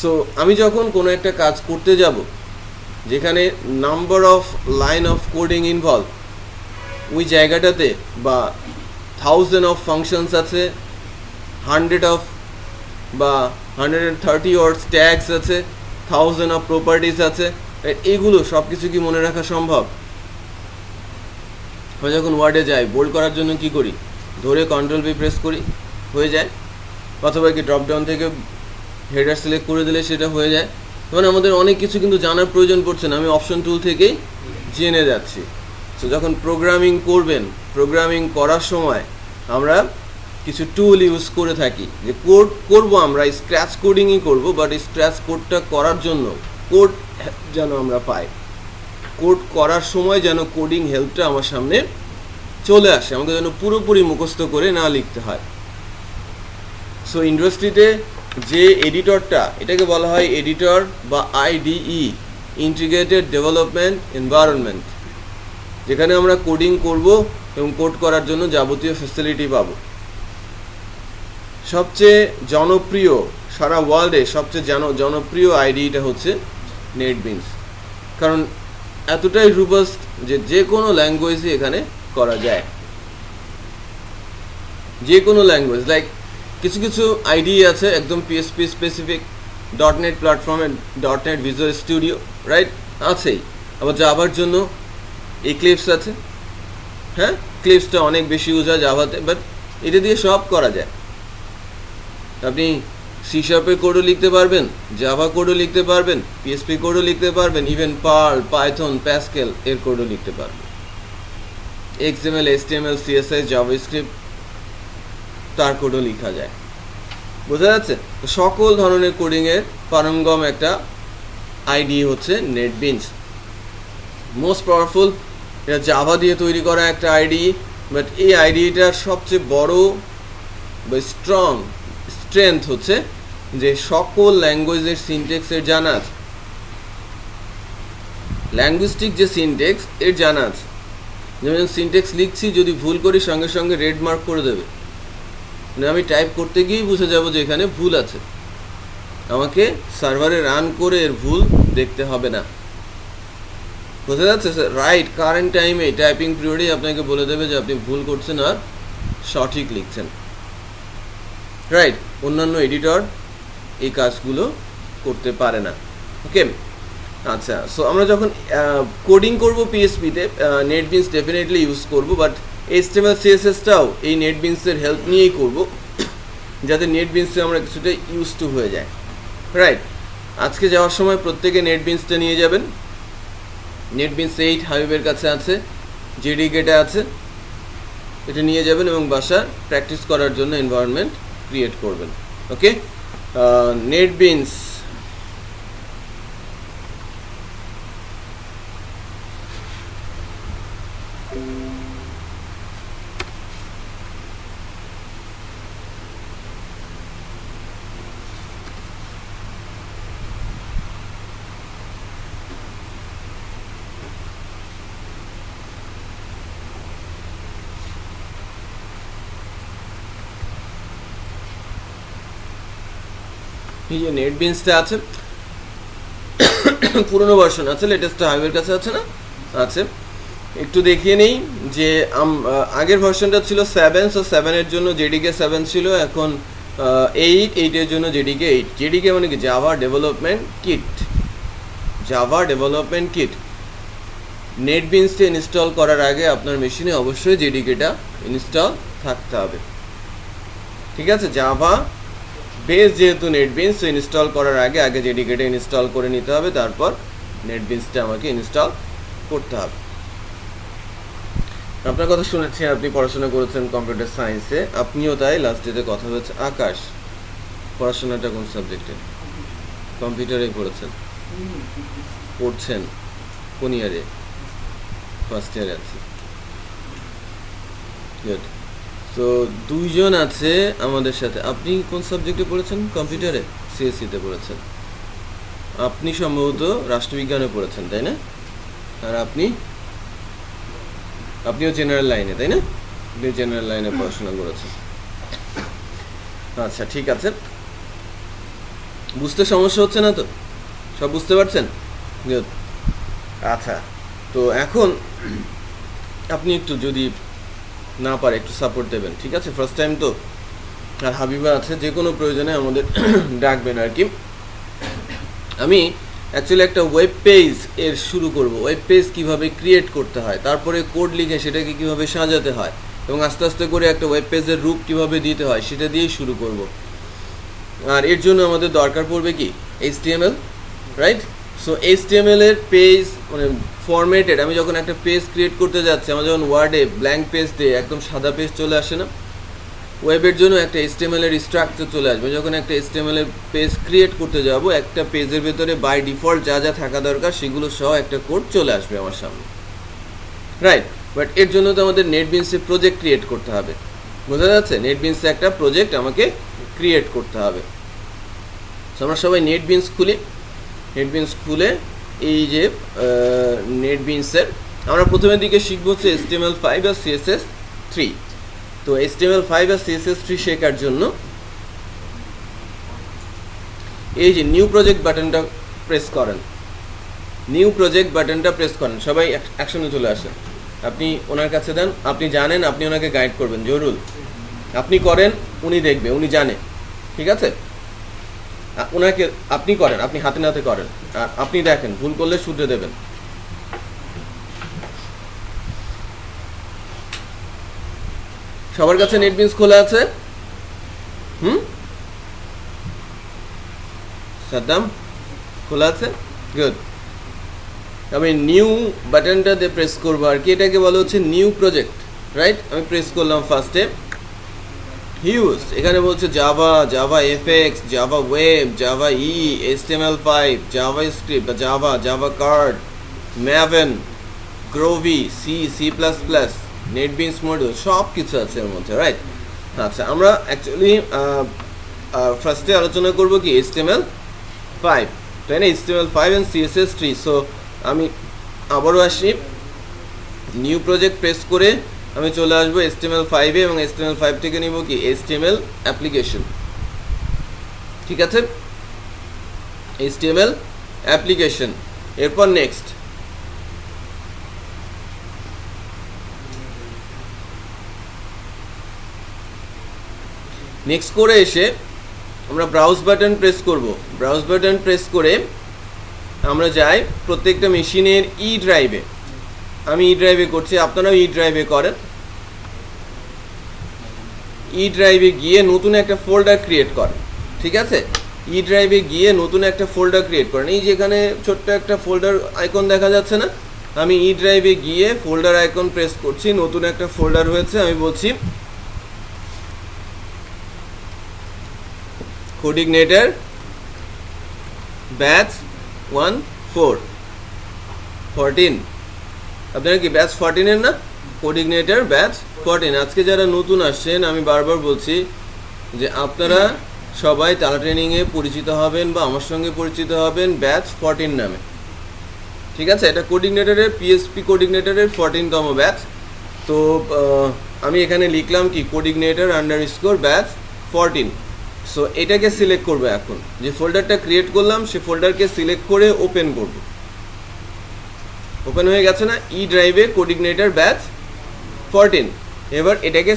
সো আমি যখন কোনো একটা কাজ করতে যাব যেখানে number of line of coding involve, ওই জায়গাটাতে বা 1000 অফ ফাংশনস আছে, 100 অফ বা 130 ওয়ার্ডস ট্যাগস আছে, 1000 অফ প্রপার্টিস আছে, এইগুলো সব কিছু কি মনে রাখা সম্ভব? আমরা যখন ওয়ার্ডে যাই, বোল্ড করার জন্য কি করি? ধরে কন্ট্রোল বি প্রেস করি, হয়ে যায়। অথবা কি ড্রপডাউন থেকে হেডার সিলেক্ট করে দিলে সেটা হয়ে যায়। মানে আমাদের অনেক কিছু কিন্তু জানার প্রয়োজন পড়ছে না, আমি অপশন টুল থেকেই জেনে যাচ্ছি। তো যখন প্রোগ্রামিং করবেন, প্রোগ্রামিং করার সময় আমরা কিছু টুল ইউজ করে থাকি, যে কোড করব, আমরা স্ক্র্যাচ কোডিংই করব, বাট স্ক্র্যাচ কোডটা করার জন্য কোড যেন আমরা পাই, কোড করার সময় যেন কোডিং হেল্পটা আমার সামনে চলে আসে, আমাকে যেন পুরোপুরি মুখস্থ করে না লিখতে হয়। সো ইন্ডাস্ট্রিতে যে এডিটরটা, এটাকে বলা হয় এডিটর বা আইডিই, ইন্টিগ্রেটেড ডেভেলপমেন্ট এনভায়রনমেন্ট, যেখানে আমরা কোডিং করব এবং কোড করার জন্য যাবতীয় ফ্যাসিলিটি পাবো। সবচেয়ে জনপ্রিয়, সারা ওয়ার্ল্ডে সবচেয়ে জনপ্রিয় আইডিটা হচ্ছে নেটবিনস, কারণ এতটাই রোবাস্ট যে কোনো ল্যাঙ্গুয়েজই এখানে করা যায়, যে কোনো ল্যাঙ্গুয়েজ। লাইক কিছু কিছু আইডি আছে একদম পিএসপি স্পেসিফিক, .NET প্ল্যাটফর্মে .NET ভিজুয়াল স্টুডিও, রাইট, আছেই। আবার জাভার জন্য এক্লিপস আছে, হ্যাঁ, ক্লিপসটা অনেক বেশি ইউজ হয় জাভাতে, বাট এটা দিয়ে সব করা যায়। আপনি সি শার্পে কোডও লিখতে পারবেন, জাভা কোডও লিখতে পারবেন, পিএসপি কোডও লিখতে পারবেন, ইভেন পার্ল, পাইথন, প্যাসকেল এর কোডও লিখতে পারবেন, XML, HTML, CSS, জাভাস্ক্রিপ্ট তার কোডও লেখা যায়। বোঝা যাচ্ছে? তো সকল ধরনের কোডিংয়ের পারঙ্গম একটা আইডি হচ্ছে নেটবিনস। মোস্ট পাওয়ারফুল, এটা জাভা দিয়ে তৈরি করা একটা আইডি, বাট এই আইডিটার সবচেয়ে বড় বা স্ট্রেংথ হচ্ছে যে সকল ল্যাঙ্গুয়েজের সিনট্যাক্সের জানা আছে, ল্যাঙ্গুইস্টিক যে সিনট্যাক্স এর জানা আছে। যেমন সিনট্যাক্স লিখছি, যদি ভুল করি সঙ্গে সঙ্গে রেড মার্ক করে দেবে, মানে আমি টাইপ করতে গিয়েই বুঝে যাব যে এখানে ভুল আছে, আমাকে সার্ভারে রান করে এর ভুল দেখতে হবে না। বোঝা যাচ্ছে স্যার? রাইট, কারেন্ট টাইমে টাইপিং পিরিয়ডেই আপনাকে বলে দেবে যে আপনি ভুল করছেন আর সঠিক লিখছেন, রাইট। অন্যান্য এডিটর এই কাজগুলো করতে পারে না। ওকে, আচ্ছা। সো আমরা যখন কোডিং করব পিএসপিতে, নেটবিনস ডেফিনেটলি ইউজ করব, বাট HTML CSSটাও এই নেটবিনসের হেল্প নিয়েই করব, যাতে নেটবিনসে আমরা কিছুটা ইউজ টু হয়ে যায়, রাইট। আজকে যাওয়ার সময় প্রত্যেকে নেটবিনসটা নিয়ে যাবেন। নেটবিনস 8 হাবিবের কাছে আছে, জেডি গেটে আছে, এটা নিয়ে যাবেন এবং বাসা প্র্যাকটিস করার জন্য এনভায়রনমেন্ট ক্রিয়েট করবেন। ওকে, নেটবিনস এই যে নেটবিনসটা আছে, পুরনো ভার্সন আছে, লেটেস্ট হাইওয়ের কাছে আছে না? আছে। একটু দেখিয়ে নেই যে আগের ভার্সনটা ছিল 7, সো 7-এর জন্য জেডিকে 7 ছিল, এখন 8-8-এর জন্য জেডিকে 8। জেডিকে মানে কি? Java development kit. Java development kit. নেটবিনসটা ইনস্টল করার আগে আপনার মেশিনে অবশ্যই জেডিকেটা ইনস্টল থাকতে হবে। ঠিক আছে, জাভা বেস যেহেতু নেটবিনস, ইনস্টল করার আগে জেডিকেটা ইনস্টল করে নিতে হবে, তারপর নেটবিনসটা আমাকে ইনস্টল করতে হবে। আপনার কথা শুনেছি, আপনি পড়াশোনা করেছেন কম্পিউটার সায়েন্সে, আপনিও তাই। লাস্ট ডেতে কথা হয়েছে। আকাশ, পড়াশোনাটা কোন সাবজেক্টে? কম্পিউটারে পড়েছেন, পড়ছেন কোন ইয়ারে? ফার্স্ট ইয়ারে আছে। গুড। তো দুইজন আছে আমাদের সাথে। আপনি কোন সাবজেক্টে পড়েছেন? কম্পিউটারে, সিএসসিতে পড়েছেন। আপনি সম্ভবত রাষ্ট্রবিজ্ঞানে পড়েছেন, তাই না? আর আপনিও জেনারেল লাইনে, তাই না? আপনি জেনারেল লাইনে পড়াশোনা করেছেন। আচ্ছা, ঠিক আছে। বুঝতে সমস্যা হচ্ছে না তো? সব বুঝতে পারছেন? গুড। আচ্ছা, তো এখন আপনি একটু যদি না পারে একটু সাপোর্ট দেবেন, ঠিক আছে? ফার্স্ট টাইম তো, আর হাবিবা আছে, যে কোনো প্রয়োজনে আমাদের ডাকবেন আর কি। আমি অ্যাকচুয়ালি একটা ওয়েব পেজ এর শুরু করব। ওয়েব পেজ কীভাবে ক্রিয়েট করতে হয়, তারপরে কোড লিখে সেটাকে কীভাবে সাজাতে হয়, এবং আস্তে আস্তে করে একটা ওয়েব পেজের রূপ কীভাবে দিতে হয় সেটা দিয়েই শুরু করব। আর এর জন্য আমাদের দরকার পড়বে কি? HTML, right? সো HTML এর পেজ মানে ফরম্যাটেড, আমি যখন একটা পেজ ক্রিয়েট করতে যাচ্ছি, আমার যখন ওয়ার্ডে ব্ল্যাঙ্ক পেজ দিয়ে একদম সাদা পেজ চলে আসে না, ওয়েবের জন্য একটা HTML এর স্ট্রাকচার চলে আসবে। যখন একটা HTML এর পেজ ক্রিয়েট করতে যাব, একটা পেজের ভেতরে বাই ডিফল্ট যা যা থাকা দরকার সেগুলো সহ একটা কোড চলে আসবে আমার সামনে, রাইট? বাট এর জন্য তো আমাদের নেটবিনসে প্রজেক্ট ক্রিয়েট করতে হবে। বোঝা যাচ্ছে? নেটবিনসে একটা প্রজেক্ট আমাকে ক্রিয়েট করতে হবে। সো আমরা সবাই নেটবিনস খুলি। নেটবিনস খুলে এই যে নেটবিনসের আমরা প্রথমের দিকে শিখবো হচ্ছে HTML5 আর CSS3। তো HTML5 আর CSS3 শেখার জন্য এই যে নিউ প্রজেক্ট বাটনটা প্রেস করেন। নিউ প্রজেক্ট বাটনটা প্রেস করেন। সবাই একসঙ্গে চলে আসেন। আপনি ওনার কাছে দেন, আপনি জানেন, আপনি ওনাকে গাইড করবেন। জরুর আপনি করেন, উনি দেখবে, উনি জানে, ঠিক আছে? ওনাকে আপনি করেন, আপনি হাতে নাতে করেন, আর আপনি দেখেন, ভুল করলে শুধরে দেবেন। সবার কাছে নেটবিনস খোলা আছে? সাদ্দাম খোলা আছে? গুড। আমি নিউ বাটনটা দিয়ে প্রেস করবো আর কি। এটাকে বলা হচ্ছে নিউ প্রজেক্ট, রাইট? আমি প্রেস করলাম ফার্স্টে। হিউজ এখানে বলছে Java, Java FX, Java web, Java HTML5, JavaScript বা Java card, Maven, Groovy, C++, NetBeans module, সব কিছু আছে এর মধ্যে, রাইট? আচ্ছা, আমরা অ্যাকচুয়ালি ফার্স্টে আলোচনা করব কি HTML5, তাই না? HTML5 and CSS3। সো আমি আবারও আসি, নিউ প্রজেক্ট প্রেস করে আমি চলে আসবো HTML5-এ, এবং HTML5 থেকে নিব কি HTML অ্যাপ্লিকেশন, ঠিক আছে? HTML application. এরপর নেক্সট, করে এসে আমরা ব্রাউজ বাটন প্রেস করব। ব্রাউজ বাটন প্রেস করে আমরা যাই প্রত্যেকটা মেশিনের ড্রাইভে। আমি ড্রাইভে করছি, আপনারাও ড্রাইভে করেন। ড্রাইভে গিয়ে নতুন একটা ফোল্ডার ক্রিয়েট করেন, ঠিক আছে? ই ড্রাইভে গিয়ে নতুন একটা ফোল্ডার ক্রিয়েট করেন। এই যে এখানে ছোট্ট একটা ফোল্ডার আইকন দেখা যাচ্ছে না, আমি ই ড্রাইভে গিয়ে ফোল্ডার আইকন প্রেস করছি, নতুন একটা ফোল্ডার হয়েছে, আমি বলছি কোঅর্ডিনেটর ব্যাচ 14। আপনারা কি ব্যাচ 14 এর না? Coordinator batch 14। আজকে যারা নতুন আসছেন আমি বারবার বলছি যে আপনারা সবাই টালা ট্রেনিংয়ে পরিচিত হবেন বা আমার সঙ্গে পরিচিত হবেন ব্যাচ 14 নামে, ঠিক আছে? এটা কোঅর্ডিনেটরের পিএসপি কোঅর্ডিনেটরের 14তম ব্যাচ। তো আমি এখানে লিখলাম কি কোঅর্ডিনেটর আন্ডারস্কোর ব্যাচ 14। সো এটাকে সিলেক্ট করবো, এখন যে ফোল্ডারটা ক্রিয়েট করলাম সে ফোল্ডারকে সিলেক্ট করে ওপেন করব। ওপেন হয়ে গেছে না? ই ড্রাইভে কোঅর্ডিনেটর ব্যাচ 14। এবার এটাকে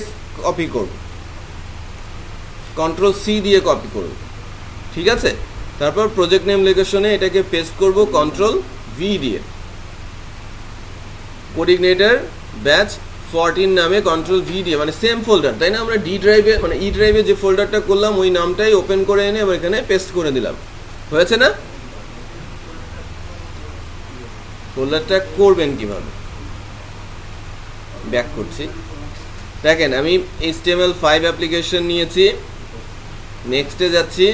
কপি করব, কন্ট্রোল সি দিয়ে কপি করব, ঠিক আছে? তারপর প্রজেক্ট নেম লোকেশনে এটাকে পেস্ট করব কন্ট্রোল ভি দিয়ে, কোঅর্ডিনেটর ব্যাচ 14 নামে কন্ট্রোল ভি দিয়ে, মানে সেম ফোল্ডার, তাই না? আমরা ডি ড্রাইভে মানে ই ড্রাইভে যে ফোল্ডারটা করলাম ওই নামটাই ওপেন করে এনে আবার এখানে পেস্ট করে দিলাম। হয়েছে না? ফোল্ডারটা করবেন কিভাবে? ব্যাক করছি, দেখেন আমি HTML5 অ্যাপ্লিকেশন নিয়েছি, নেক্সটে যাচ্ছি,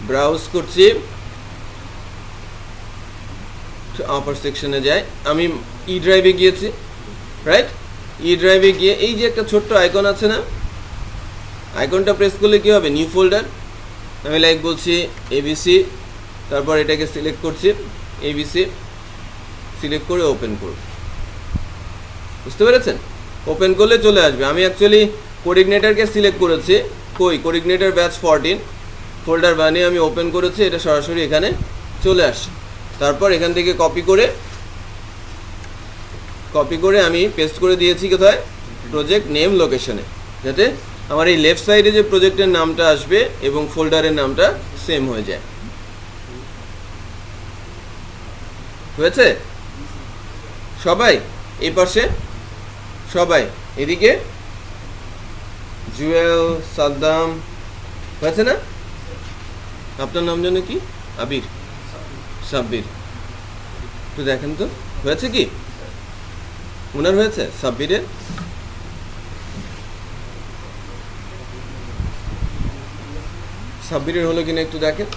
ব্রাউজ করছি, আপার সেকশনে যাই, আমি ই ড্রাইভে গিয়েছি, রাইট? ই ড্রাইভে গিয়ে এই যে একটা ছোট্ট আইকন আছে না, আইকনটা প্রেস করলে কি হবে? New folder. আমি লাইক বলছি এবিসি, তারপর এটাকে সিলেক্ট করছি, এবিসি সিলেক্ট করে ওপেন করব। বুঝতে পেরেছেন? ওপেন করলে চলে আসবে। আমি অ্যাকচুয়ালি কোঅর্ডিনেটরকে সিলেক্ট করেছি, কই কোঅর্ডিনেটর ব্যাচ 14 ফোল্ডার বানিয়ে আমি ওপেন করেছি, এটা সরাসরি এখানে চলে আসছে। তারপর এখান থেকে কপি করে আমি পেস্ট করে দিয়েছি কোথায়? প্রজেক্ট নেম লোকেশনে, যাতে আমার এই লেফট সাইডে যে প্রজেক্টের নামটা আসবে এবং ফোল্ডারের নামটা সেম হয়ে যায়। হয়েছে? সবাই এই পাশে, সবাই এদিকে, জুয়েল, সাদ্দাম, হয়েছে না? আপনার নাম জানো কি? আবির, সাব্বির, একটু দেখেন তো হয়েছে কি? ওনার হয়েছে? সাব্বিরের? সাব্বিরের হলো কিনা একটু দেখেন।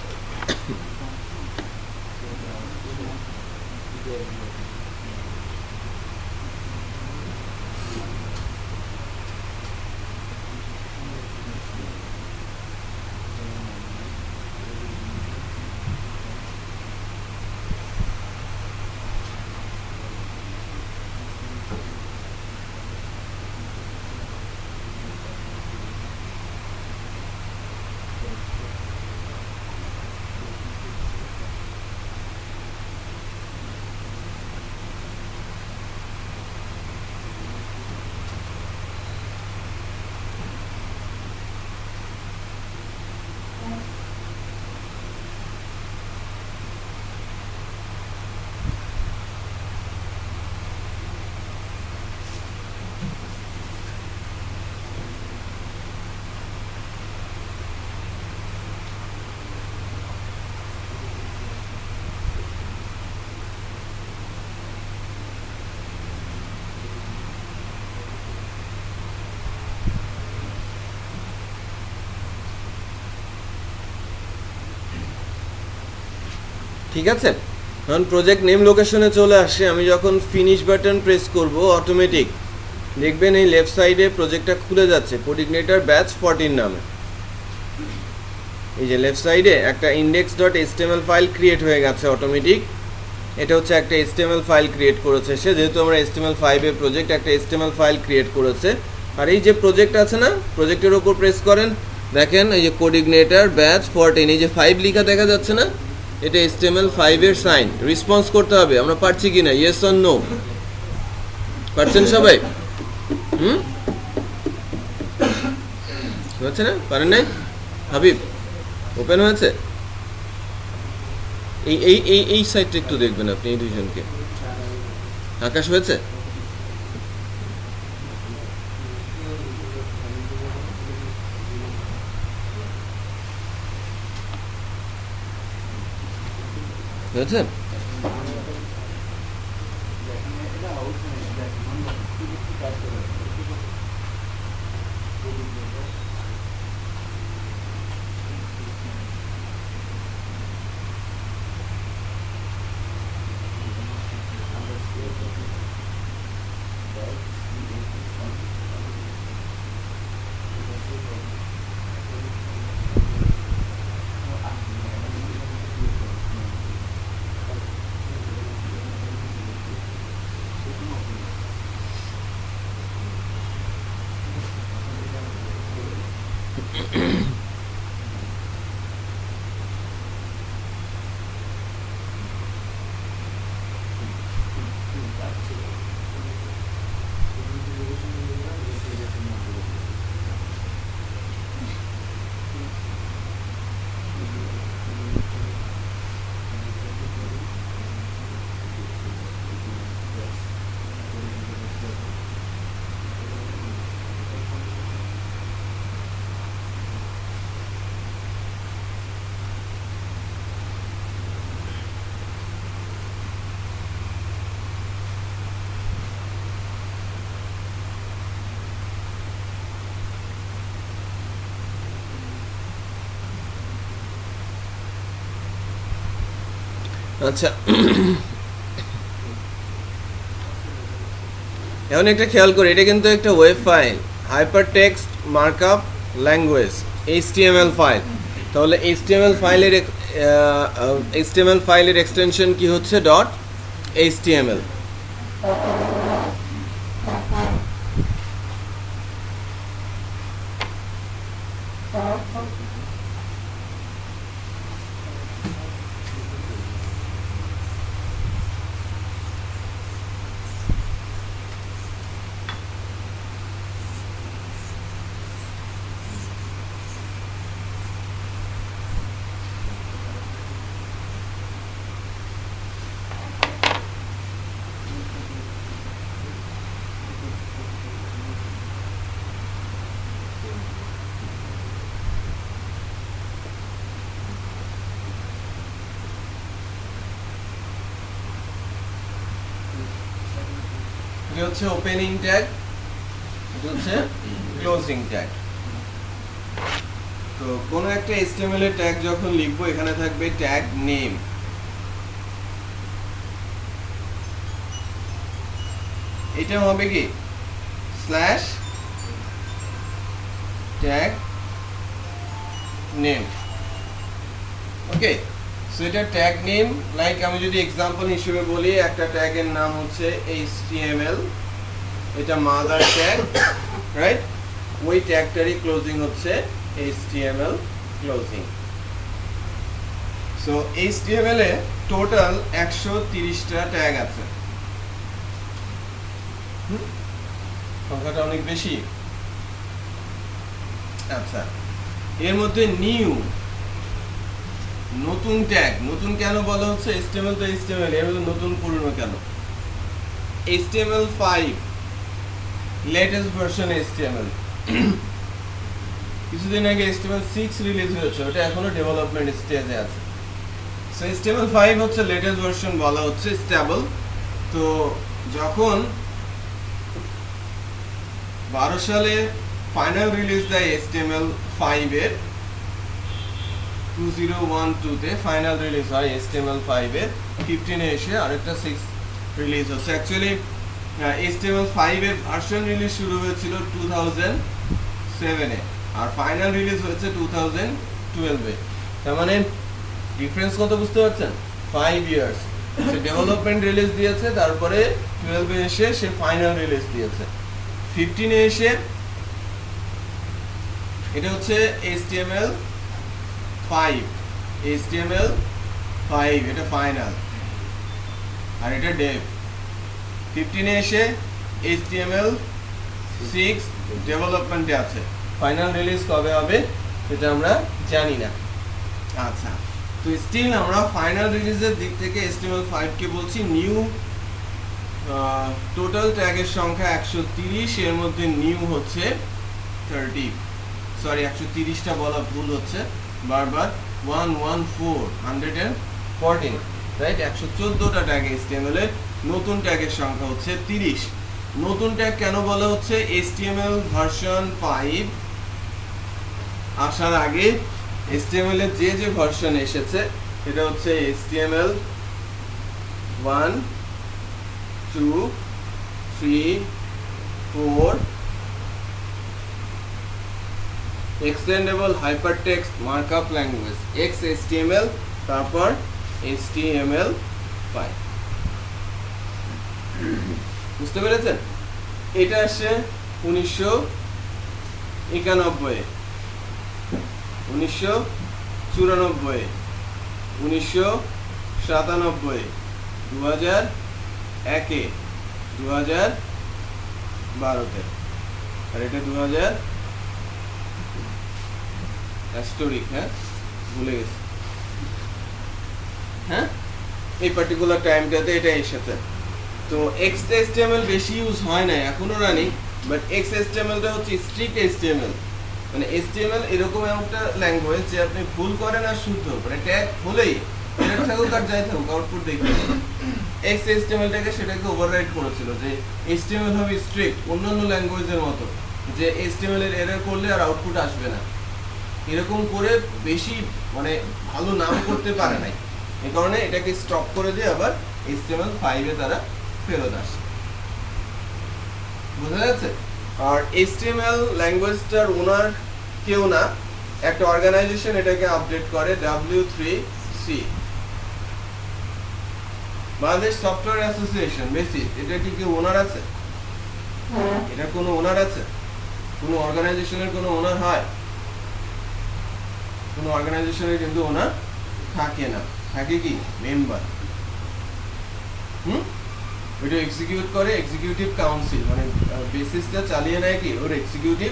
ঠিক আছে? এখন প্রজেক্ট নেম লোকেশনে চলে আসে, আমি যখন ফিনিশ বাটন প্রেস করব অটোমেটিক দেখবেন এই লেফট সাইডে প্রজেক্টটা খুলে যাচ্ছে কোঅর্ডিনেটর ব্যাচ 14 নামে। এই যে লেফট সাইডে একটা index.html ফাইল ক্রিয়েট হয়ে গেছে অটোমেটিক। এটা হচ্ছে একটা HTML ফাইল ক্রিয়েট করেছে সে, যেহেতু আমরা HTML5 এর প্রজেক্ট, একটা HTML ফাইল ক্রিয়েট করেছে। আর এই যে প্রজেক্ট আছে না, প্রজেক্টের উপর প্রেস করেন, দেখেন এই যে কোঅর্ডিনেটর ব্যাচ 14, এই যে 5 লেখা দেখা যাচ্ছে না, এটা HTML5 এর সাইন। রেসপন্স করতে হবে, আমরা পারছি কিনা, ইয়েস অর নো? পারছেন সবাই? হচ্ছে না? পারেন নাই? হাবিব ওপেন হয়েছে? এই এই এই এই সাইডটা একটু দেখবেন আপনি, এই দুইজনকে। আকাশ হয়েছে? হয়েছে? আচ্ছা, এখন একটা খেয়াল করি, এটা কিন্তু একটা web file, hyper text markup language, HTML file. তাহলে HTML ফাইলের এক্সটেনশন কি হচ্ছে? .html। এটা হচ্ছে ওপেনিং ট্যাগ, এটা হচ্ছে ক্লোজিং ট্যাগ। তো কোনো একটা HTML এর ট্যাগ যখন লিখবো, এখানে থাকবে ট্যাগ নেম। এটা হবে কি স্ল্যাশ ট্যাগ নেম। ওকে, সো এটা ট্যাগ নেম। লাইক আমি যদি এক্সাম্পল হিসেবে বলি, একটা ট্যাগের নাম হচ্ছে HTML, এটা মাদার ট্যাগ, রাইট? ওই ট্যাগটারই ক্লোজিং হচ্ছে HTML ক্লোজিং। সো HTML এ টোটাল 130টা ট্যাগ আছে। সংখ্যাটা অনেক বেশি। আচ্ছা, এর মধ্যে নিউ, নতুন ট্যাগ, নতুন কেন বলা হচ্ছে? HTML তো HTML, এর মধ্যে নতুন পুরনো কেন? HTML5 latest version HTML। কিছুদিন আগে HTML6 রিলিজ হয়েছে, ওটা এখনো ডেভেলপমেন্ট স্টেজে আছে। সো HTML5 হচ্ছে লেটেস্ট ভার্সন, বলা হচ্ছে স্টেবল। তো যখন 12 সালে ফাইনাল রিলিজ দেয় HTML5 এর, 2012 তে ফাইনাল রিলিজ হয় HTML5 এর, 15 এ এসে আরেকটা 6 রিলিজ হচ্ছে। অ্যাকচুয়ালি HTML5 এর ভার্সন রিলিজ শুরু হয়েছিল 2007 এ, আর ফাইনাল রিলিজ হয়েছে 2012 এ। তার মানে ডিফারেন্স কত বুঝতে পারছেন? 5 ইয়ার্স। সে ডেভেলপমেন্ট রিলিজ দিয়েছে, তারপরে 12 এ এসে সে ফাইনাল রিলিজ দিয়েছে। 15 এ এসে এটা হচ্ছে HTML5, এটা ফাইনাল, আর এটা ডেভ। 15 এ এসে HTML6 ডেভেলপমেন্টে আছে। ফাইনাল রিলিজ কবে হবে সেটা আমরা জানি না। আচ্ছা, তো স্টিল আমরা ফাইনাল রিলিজের দিক থেকে HTML5 কে বলছি নিউ। টোটাল ট্যাগের সংখ্যা 130, এর মধ্যে নিউ হচ্ছে 30, সরি 130টা বলা ভুল হচ্ছে বারবার, 114 রাইট 114টা ট্যাগ HTML এর, নতুন ট্যাগের সংখ্যা হচ্ছে 30। নতুন ট্যাগ কেন বলা হচ্ছে? HTML ভার্সন 5 আসার আগে HTML এর যে ভার্সন এসেছে এটা হচ্ছে HTML 1 2 3 4 extendable hypertext markup language XHTML, তারপর HTML5। বুঝতে পেরেছেন? এটা আসছে 1991, 1994, 1997, 2001, 2012-তে, আর এটা 2000 অ্যাস্টোরিক, হ্যাঁ ভুলে গেছি, হ্যাঁ এই পার্টিকুলার টাইমটাতে এটা এসেছে। তো XHTML বেশি ইউজ হয় না এখনো রানিং, বাট XHTML টা হচ্ছে স্ট্রিক্ট HTML, মানে HTML এরকম একটা ল্যাঙ্গুয়েজ যে আপনি ভুল করেন আর শুদ্ধ, মানে ট্যাগ হলেই ট্যাগ থাকুক আর যাই থাকুক আউটপুট দেখবেন। XHTML টাকে সেটাকে ওভাররাইড করেছিল যে HTML হবে স্ট্রিক্ট অন্যান্য ল্যাঙ্গুয়েজের মতো, যে HTML এর এরর করলে আর আউটপুট আসবে না, এরকম করে বেশি মানে ভালো নাম করতে পারে নাই, এই কারণে এটাকে স্টপ করে দিয়ে আবার HTML5 এ তারা ফেরত আসে। বোঝা যাচ্ছে? আর HTML ল্যাঙ্গুয়েজটার ওনার কেউ না, একটা অর্গানাইজেশন এটাকে আপডেট করে, W3C, Bangladesh software association, basis. এটা কি কেউ ওনার আছে? এটা কোনো ওনার আছে? কোনো অর্গানাইজেশনের কোনো ওনার হয়? কোনো অর্গানাইজেশনের কিন্তু ওনার থাকে না, থাকে কি মেম্বার। ওইটা এক্সিকিউট করে এক্সিকিউটিভ কাউন্সিল, মানে বেসিসটা চালিয়ে নেয় কি ওর এক্সিকিউটিভ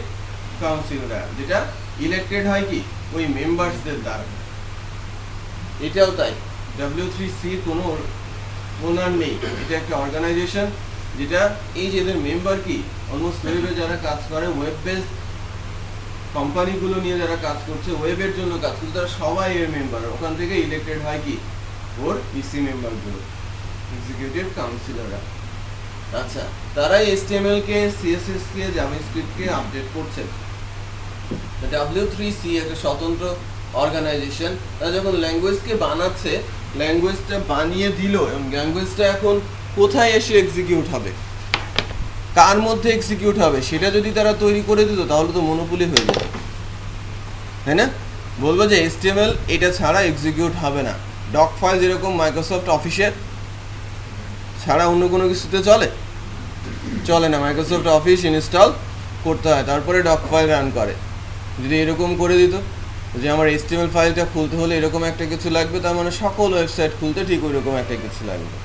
কাউন্সিলরা, যেটা ইলেক্টেড হয় কি ওই মেম্বারসদের দ্বারা। এটাও তাই, W3C কোনো ওনার নেই, এটা একটা অর্গানাইজেশন যেটা এই যে এদের মেম্বার কি অলমোস্ট ওয়েবে যারা কাজ করে, ওয়েব বেস কোম্পানিগুলো নিয়ে যারা কাজ করছে, ওয়েবের জন্য কাজ করছে, তারা সবাই এর মেম্বার, ওখান থেকে ইলেক্টেড হয় কি ওর ইসি মেম্বারগুলো, এক্সিকিউটিভ কাউন্সিলররা। আচ্ছা, তারাই HTML কে, CSS কে, জাভাস্ক্রিপ্ট কে আপডেট করছে। W3C একটা স্বতন্ত্র অর্গানাইজেশন, তারা যখন ল্যাঙ্গুয়েজকে বানাচ্ছে, ল্যাঙ্গুয়েজটা বানিয়ে দিল এবং ল্যাঙ্গুয়েজটা এখন কোথায় এসে এক্সিকিউট হবে, কার মধ্যে এক্সিকিউট হবে, সেটা যদি তারা তৈরি করে দিত তাহলে তো মনোপলি হয়ে যেত, তাই না? বলবো যে HTML এটা ছাড়া এক্সিকিউট হবে না। ডক ফাইল যেরকম মাইক্রোসফট অফিসের ছাড়া অন্য কোনো কিছুতে চলে না, মাইক্রোসফট অফিস ইনস্টল করতে হয় তারপরে ডক ফাইল রান করে। যদি এরকম করে দিত যে আমার HTML ফাইলটা খুলতে হলে এরকম একটা কিছু লাগবে, তার মানে সকল ওয়েবসাইট খুলতে ঠিক ওইরকম একটা কিছু লাগবে।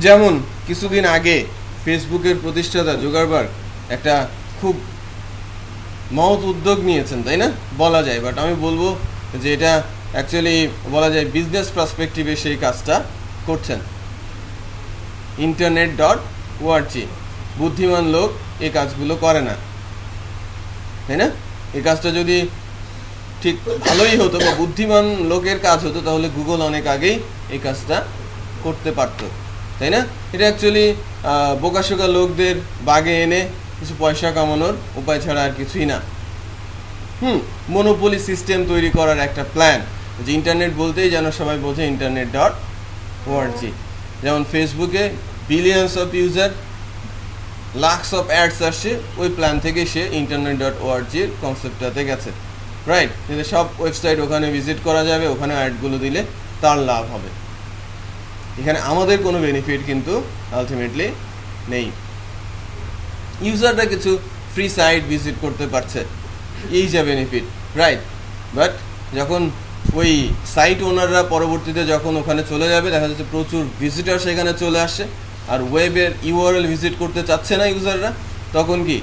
যেমন কিছুদিন আগে ফেসবুকের প্রতিষ্ঠাতা জুকারবার্গ একটা খুব মহৎ উদ্যোগ নিয়েছেন, তাই না বলা যায়, বাট আমি বলবো যে এটা অ্যাকচুয়ালি বলা যায় বিজনেস পার্সপেক্টিভে সেই কাজটা করছেন। internet.org, বুদ্ধিমান লোক এই কাজগুলো করে না, তাই না? এই কাজটা যদি ঠিক ভালোই হতো বা বুদ্ধিমান লোকের কাজ হতো তাহলে গুগল অনেক আগেই এই কাজটা করতে পারতো, তাই না? এটা অ্যাকচুয়ালি বোকাশোকা লোকদের বাগে এনে কিছু পয়সা কামানোর উপায় ছাড়া আর কিছুই না। মনোপলি সিস্টেম তৈরি করার একটা প্ল্যান, যে ইন্টারনেট বলতেই যেন সবাই বোঝে internet.org। যেমন ফেসবুকে billions of user, lakhs of ads আসছে, ওই প্ল্যান থেকে সে internet.org এর কনসেপ্টটাতে গেছে, রাইট? কিন্তু সব ওয়েবসাইট ওখানে ভিজিট করা যাবে, ওখানে অ্যাডগুলো দিলে তার লাভ হবে। এখানে আমাদের কোনো বেনিফিট কিন্তু আলটিমেটলি নেই। ইউজাররা কিছু ফ্রি সাইট ভিজিট করতে পারছে, এই যে বেনিফিট, রাইট? বাট যখন ওই সাইট ওনাররা পরবর্তীতে যখন ওখানে চলে যাবে, দেখা যাচ্ছে প্রচুর ভিজিটার সেখানে চলে আসছে, আর ওয়েবের URL ভিজিট করতে চাচ্ছে না ইউজাররা, তখন কি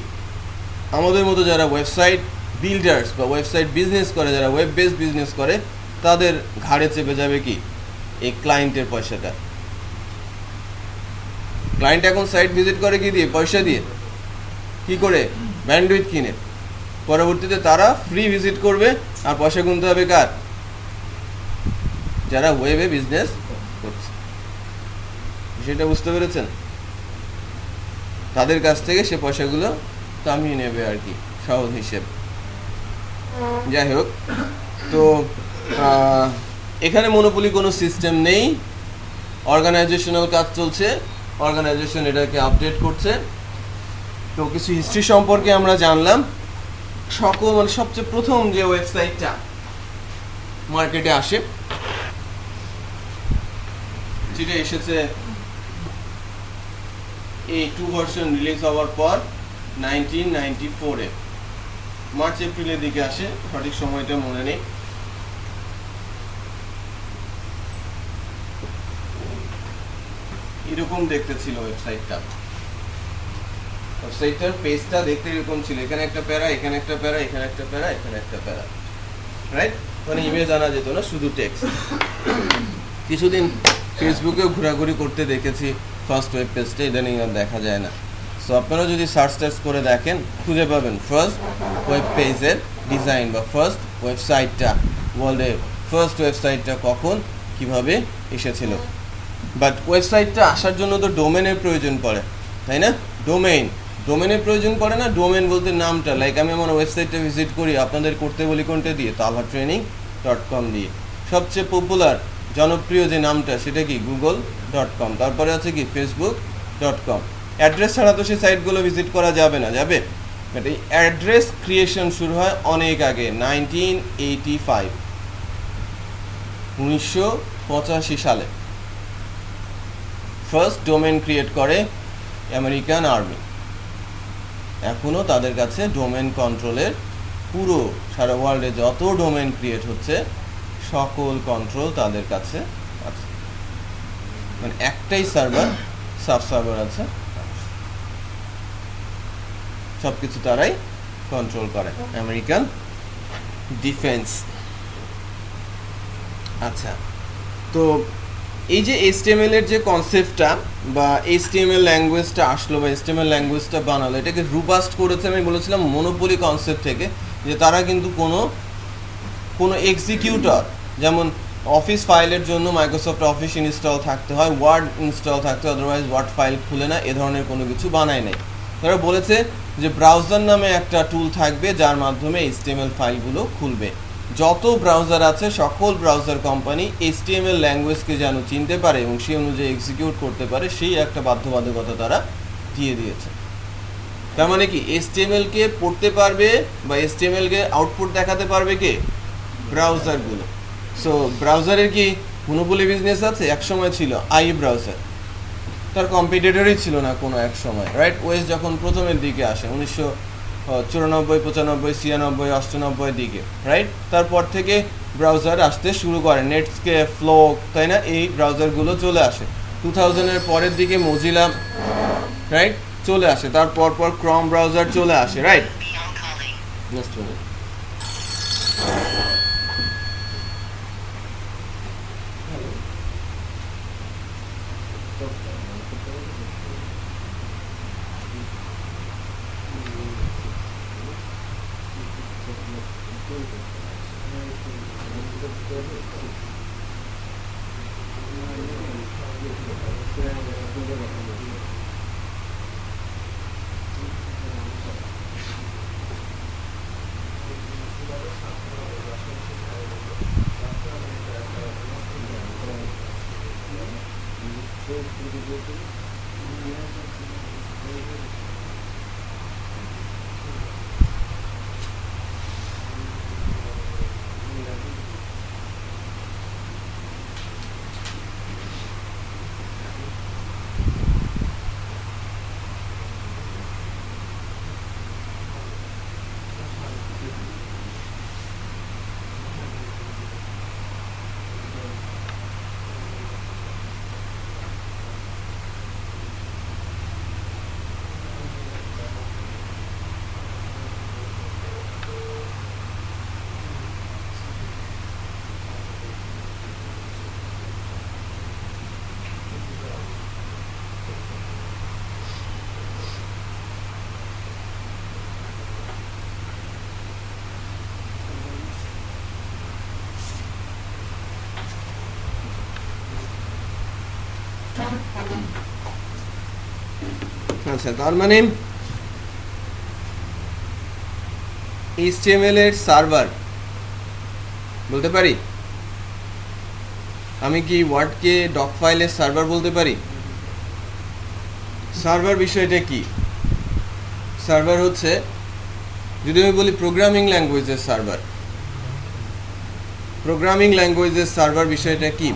আমাদের মতো যারা ওয়েবসাইট বিল্ডার্স বা ওয়েবসাইট বিজনেস করে, যারা ওয়েব বেস বিজনেস করে, তাদের ঘাড়ে চেপে যাবে কি এই ক্লায়েন্টের পয়সাটা। ক্লায়েন্ট এখন সাইট ভিজিট করে কি দিয়ে? পয়সা দিয়ে। কি করে? ব্যান্ডউইথ কিনে। পরবর্তীতে তারা ফ্রি ভিজিট করবে আর পয়সা গুনতে হবে কার? যারা ওয়েবে বিজনেস করছে। সেটা বুঝতে পেরেছেন? তাদের কাছ থেকে সে পয়সাগুলো কামিয়ে নেবে আর কি, সহজ হিসেব। যাই হোক, তো এখানে মনোপলি কোনো সিস্টেম নেই, অর্গানাইজেশনাল কাজ চলছে, অর্গানাইজেশন এটাকে আপডেট করছে। তো কিছু হিস্ট্রি সম্পর্কে আমরা জানলাম। মানে সবচেয়ে প্রথম যে ওয়েবসাইটটা মার্কেটে আসে, যেটা এসেছে এই 2 ভার্সন রিলিজ হওয়ার পর 1994-এ মার্চ এপ্রিলের দিকে আসে, সঠিক সময়টা মনে নেই। এরকম দেখতে ছিল ওয়েবসাইটটা। ওয়েবসাইটটার পেজটা দেখতে এরকম ছিল, এখানে একটা প্যারা, এখানে একটা প্যারা, এখানে একটা প্যারা, এখানে একটা প্যারা, রাইট? মানে ইমেজ আনা যেত না, শুধু টেক্সট। কিছুদিন ফেসবুকেও ঘোরাঘুরি করতে দেখেছি ফার্স্ট ওয়েব পেজটা, ইদানিং আর দেখা যায় না। সো আপনারা যদি সার্চ করে দেখেন খুঁজে পাবেন ফার্স্ট ওয়েব পেজের ডিজাইন বা ফার্স্ট ওয়েবসাইটটা, ওয়ার্ল্ডের ফার্স্ট ওয়েবসাইটটা কখন কিভাবে এসেছিল। বাট ওয়েবসাইটটা আসার জন্য তো ডোমেনের প্রয়োজন পড়ে, তাই না? ডোমেনের প্রয়োজন পড়ে না? ডোমেন বলতে নামটা, লাইক আমি আমার ওয়েবসাইটটা ভিজিট করি, আপনাদের করতে বলি কোনটা দিয়ে? talhatraining.com দিয়ে। সবচেয়ে পপুলার জনপ্রিয় যে নামটা সেটা কি? google.com। তারপরে আছে কি? facebook.com। অ্যাড্রেস ছাড়া তো সেই সাইটগুলো ভিজিট করা যাবে না, যাবে? বাট এই অ্যাড্রেস ক্রিয়েশন শুরু হয় অনেক আগে, 1985 সালে ফার্স্ট ডোমেন ক্রিয়েট করে আমেরিকান আর্মি। এখনও তাদের কাছে ডোমেন কন্ট্রোলের পুরো সারা ওয়ার্ল্ডে যত ডোমেন ক্রিয়েট হচ্ছে সকল কন্ট্রোল তাদের কাছে আছে। মানে একটাই সাব সার্ভার আছে, সব কিছু তারাই কন্ট্রোল করে, আমেরিকান ডিফেন্স। আচ্ছা, তো এই যে HTML এর যে কনসেপ্টটা বা HTML ল্যাঙ্গুয়েজটা আসলো বা HTML ল্যাঙ্গুয়েজটা বানালো, এটাকে রুবাস্ট করেছে আমি বলেছিলাম মনোপলি কনসেপ্ট থেকে, যে তারা কিন্তু কোনো এক্সিকিউটর, যেমন অফিস ফাইলের জন্য মাইক্রোসফট অফিস ইনস্টল থাকতে হয়, ওয়ার্ড ইনস্টল থাকতে হয়, আদারওয়াইজ ওয়ার্ড ফাইল খুলে না, এ ধরনের কোনো কিছু বানায় নাই। তারা বলেছে যে ব্রাউজার নামে একটা টুল থাকবে যার মাধ্যমে HTML ফাইলগুলো খুলবে। যত ব্রাউজার আছে সকল ব্রাউজার কোম্পানি HTML ল্যাঙ্গুয়েজকে যেন চিনতে পারে এবং সেই অনুযায়ী এক্সিকিউট করতে পারে, সেই একটা বাধ্যবাধকতা তারা দিয়ে দিয়েছে। তার মানে কি HTML-কে পড়তে পারবে বা HTML-কে আউটপুট দেখাতে পারবে কে? ব্রাউজারগুলো। সো ব্রাউজারের কি মনোপলি বিজনেস আছে? একসময় ছিল ব্রাউজার, তার কম্পিটিটরই ছিল না কোনো এক সময়, রাইট? ওয়েস যখন প্রথমের দিকে আসে 1994, 95, 96, 98 দিকে, রাইট? তারপর থেকে ব্রাউজার আসতে শুরু করে, নেটস্কেপ, ফ্লোক, তাই না? এই ব্রাউজারগুলো চলে আসে 2000-এর পরের দিকে মজিলা, রাইট, চলে আসে। তারপর ক্রম ব্রাউজার চলে আসে, রাইট? Just minute. আচ্ছা, তার মানে HTML এর সার্ভার বলতে পারি, আমি কি ওয়ার্ডকে ডক ফাইলের সার্ভার বলতে পারি? সার্ভার বিষয়টা কি? সার্ভার হচ্ছে, যদি আমি বলি প্রোগ্রামিং ল্যাঙ্গুয়েজের সার্ভার, প্রোগ্রামিং ল্যাঙ্গুয়েজের সার্ভার বিষয়টা কি?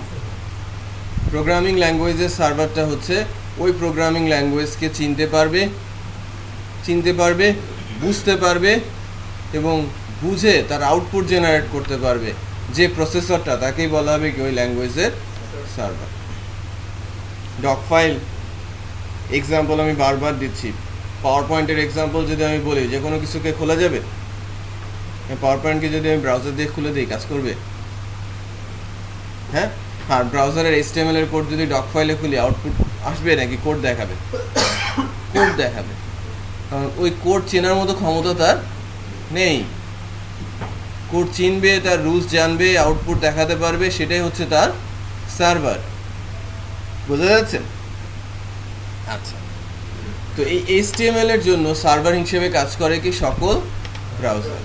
প্রোগ্রামিং ল্যাঙ্গুয়েজের সার্ভারটা হচ্ছে ওই প্রোগ্রামিং ল্যাঙ্গুয়েজকে চিনতে পারবে, বুঝতে পারবে এবং বুঝে তার আউটপুট জেনারেট করতে পারবে যে প্রসেসরটা, তাকেই বলা হবে কি ওই ল্যাঙ্গুয়েজের সার্ভার। ডক ফাইল এক্সাম্পল আমি বারবার দিচ্ছি, পাওয়ার পয়েন্টের এক্সাম্পল যদি আমি বলি, যে কোনো কিছুকে খোলা যাবে? পাওয়ার পয়েন্টকে যদি আমি ব্রাউজার দিয়ে খুলে দিই, কাজ করবে? হ্যাঁ। আর ব্রাউজারের HTML এর কোড যদি ডক ফাইলে খুলি, আউটপুট আসবে নাকি কোড দেখাবে? কোড দেখাবে, কারণ ওই কোড চেনার মতো ক্ষমতা তার নেই। কোড চিনবে, তার রুলস জানবে, আউটপুট দেখাতে পারবে, সেটাই হচ্ছে তার সার্ভার। বোঝা যাচ্ছে? আচ্ছা, তো এই HTML এর জন্য সার্ভার হিসেবে কাজ করে কি সকল ব্রাউজার।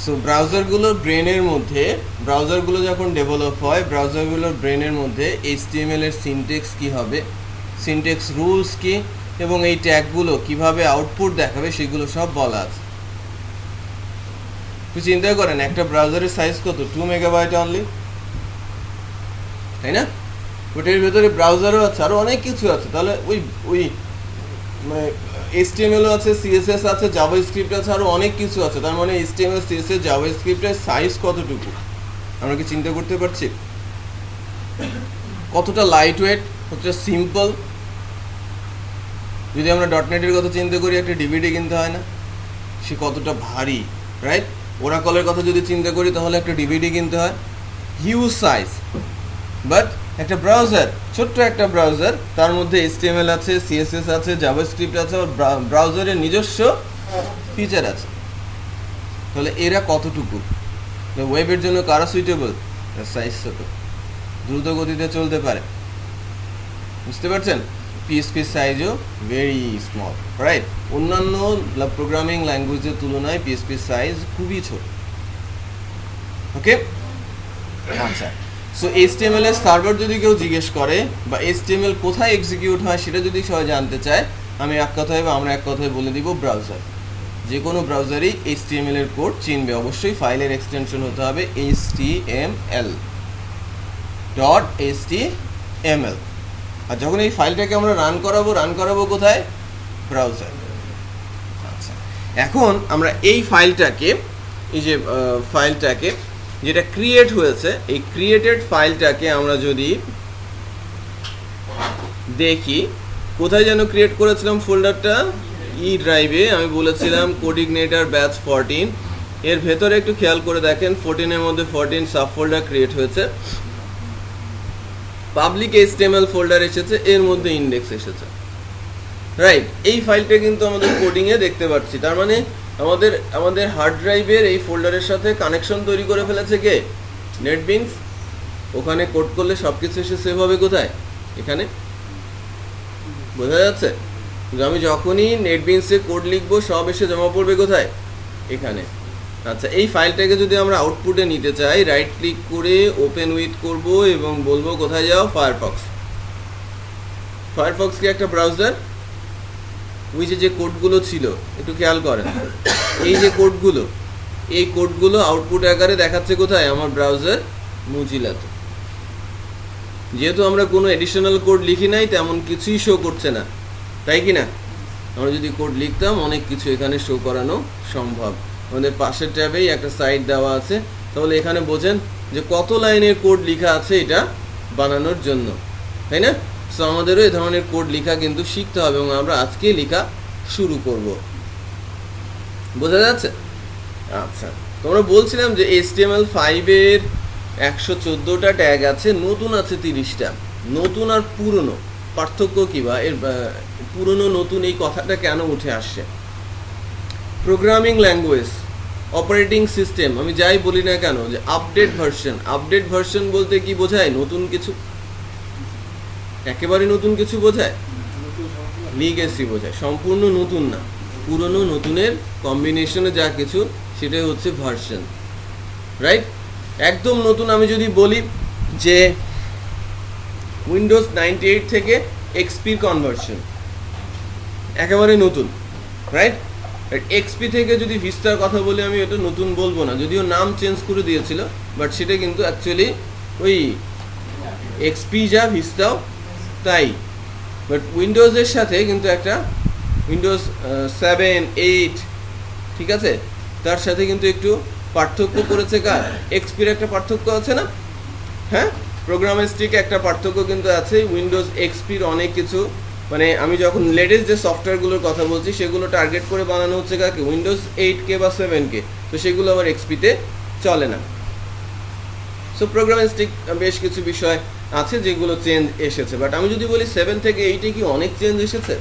সো ব্রাউজারগুলোর ব্রেনের মধ্যে, ব্রাউজারগুলো যখন ডেভেলপ হয়, ব্রাউজারগুলোর ব্রেনের মধ্যে HTML এর সিনট্যাক্স কি হবে, সিনট্যাক্স রুলস কি, এবং এই ট্যাগগুলো কিভাবে আউটপুট দেখাবে, সেগুলো সব বলা আছে। তুই চিন্তা করেন, একটা ব্রাউজারের সাইজ কত? 2 মেগাবাইট অনলি, তাই না? ওটার ভেতরে ব্রাউজারও আছে, আরও অনেক কিছু আছে। তাহলে ওই মানে HTML আছে, CSS আছে, জাভাস্ক্রিপ্ট আছে, আরও অনেক কিছু আছে। তার মানে HTML, CSS, জাভাস্ক্রিপ্টের সাইজ কতটুকু আমরা কি চিন্তা করতে পারছি? কতটা লাইট ওয়েট, কতটা সিম্পল। যদি আমরা ডটনেটের কথা চিন্তা করি, একটা ডিভিডি কিনতে হয় না? সে কতটা ভারী, রাইট? ওরাকলের কথা যদি চিন্তা করি, তাহলে একটা ডিভিডি কিনতে হয়, হিউজ সাইজ। বাট একটা ব্রাউজার, ছোট্ট একটা ব্রাউজার, তার মধ্যে HTML আছে, CSS আছে, জাভাস্ক্রিপ্ট আছে, আর ব্রাউজারের নিজস্ব ফিচার আছে। তাহলে এরা কতটুকু? ওয়েবের জন্য কারা সুইটেবল? সাইজ ছোট, দ্রুত গতিতে চলতে পারে, বুঝতে পারছেন? PHP সাইজও ভেরি স্মল, রাইট? অন্যান্য প্রোগ্রামিং ল্যাঙ্গুয়েজের তুলনায় PHP সাইজ খুবই ছোট। ওকে, আচ্ছা। সো HTML এর সার্ভার যদি কেউ জিজ্ঞেস করে, বা HTML কোথায় এক্সিকিউট হয় সেটা যদি সবাই জানতে চায়, আমি এক কথায় বা আমরা এক কথায় বলে দিব ব্রাউজার। যে কোনো ব্রাউজারই HTML এর কোড চিনবে। অবশ্যই ফাইলের এক্সটেনশন হতে হবে HTML.html। আর যখন এই ফাইলটাকে আমরা রান করাবো কোথায়? ব্রাউজার। আচ্ছা, এখন আমরা এই ফাইলটাকে, এই যে ফাইলটাকে যেটা ক্রিয়েট হয়েছে, এই ক্রিয়েটেড ফাইলটাকে আমরা যদি দেখি, কোথায় যেন ক্রিয়েট করেছিলাম ফোল্ডারটা? ই ড্রাইভে। আমি বলেছিলাম কোডিগনেটর ব্যাচ 14। এর ভেতরে একটু খেয়াল করে দেখেন, 14-এর মধ্যে 14 সাব ফোল্ডার ক্রিয়েট হয়েছে, পাবলিক HTML ফোল্ডার এসেছে, এর মধ্যে ইন্ডেক্স এসেছে, রাইট? এই ফাইলটা কিন্তু আমাদের কোডিংয়ে দেখতে পাচ্ছি। তার মানে আমাদের হার্ড ড্রাইভের এই ফোল্ডারের সাথে কানেকশন তৈরি করে ফেলেছে কে? নেটবিনস। ওখানে কোড করলে সব কিছু এসে সেভ হবে কোথায়? এখানে। বোঝা যাচ্ছে? আমি যখনই নেটবিনসে কোড লিখবো, সব এসে জমা পড়বে কোথায়? এখানে। আচ্ছা, এই ফাইলটাকে যদি আমরা আউটপুটে নিতে চাই, রাইট ক্লিক করে ওপেন উইথ করব এবং বলবো কোথায় যাও? ফায়ারফক্স। ফায়ারফক্স কি একটা ব্রাউজার? ওই যে কোডগুলো ছিল, একটু খেয়াল করেন, এই যে কোডগুলো, এই কোডগুলো আউটপুট আকারে দেখাচ্ছে কোথায়? আমার ব্রাউজার মোজিলাতে। যেহেতু আমরা কোনো এডিশনাল কোড লিখি নাই, তেমন কিছুই শো করছে না, তাই কি না? আমরা যদি কোড লিখতাম, অনেক কিছু এখানে শো করানো সম্ভব। আমাদের পাশের ট্যাবেই একটা সাইট দেওয়া আছে, তাহলে এখানে বোঝেন যে কত লাইনের কোড লেখা আছে এটা বানানোর জন্য, তাই না? সো আমাদেরও এই ধরনের কোড লেখা কিন্তু শিখতে হবে, এবং আমরা আজকে লেখা শুরু করব। বোঝা যাচ্ছে? আচ্ছা, তোমরা বলছিলাম যে HTML5-এর 114টা ট্যাগ আছে, নতুন আছে 30টা। নতুন আর পুরনো পার্থক্য কী, বা এর পুরনো নতুন এই কথাটা কেন উঠে আসছে? প্রোগ্রামিং ল্যাঙ্গুয়েজ, অপারেটিং সিস্টেম, আমি যাই বলি না কেন, যে আপডেট ভার্সন বলতে কি বোঝায়? নতুন কিছু। একেবারে নতুন কিছু বোঝায়, লিগেসি বোঝায়, সম্পূর্ণ নতুন না, পুরনো নতুনের কম্বিনেশনে যা কিছু সেটাই হচ্ছে ভার্সন, রাইট? একদম নতুন আমি যদি বলি যে উইন্ডোজ 98 থেকে এক্সপির কনভার্সন, একেবারে নতুন, রাইট? এক্সপি থেকে যদি ভিস্তার কথা বলি আমি এটা নতুন বলবো না, যদিও নাম চেঞ্জ করে দিয়েছিল, বাট সেটা কিন্তু অ্যাকচুয়ালি ওই এক্সপি যা ভিস্তাও তাই। বাট উইন্ডোজের সাথে কিন্তু একটা উইন্ডোজ 7, 8, ঠিক আছে, তার সাথে কিন্তু একটু পার্থক্য করেছে কার, এক্সপির একটা পার্থক্য আছে না? হ্যাঁ, প্রোগ্রামিস্টিক একটা পার্থক্য কিন্তু আছে। উইন্ডোজ এক্সপির অনেক কিছু, মানে আমি যখন লেটেস্ট যে সফটওয়্যারগুলোর কথা বলছি সেগুলো টার্গেট করে বানানো হচ্ছে কাকে, উইন্ডোজ 8K বা 7K, তো সেগুলো আবার এক্সপিতে চলে না। সো প্রোগ্রামিস্টিক বেশ কিছু বিষয় আছে যেগুলো চেঞ্জ এসেছে। বাট আমি যদি বলি 7 থেকে 8-এ কি অনেক চেঞ্জ এসেছে?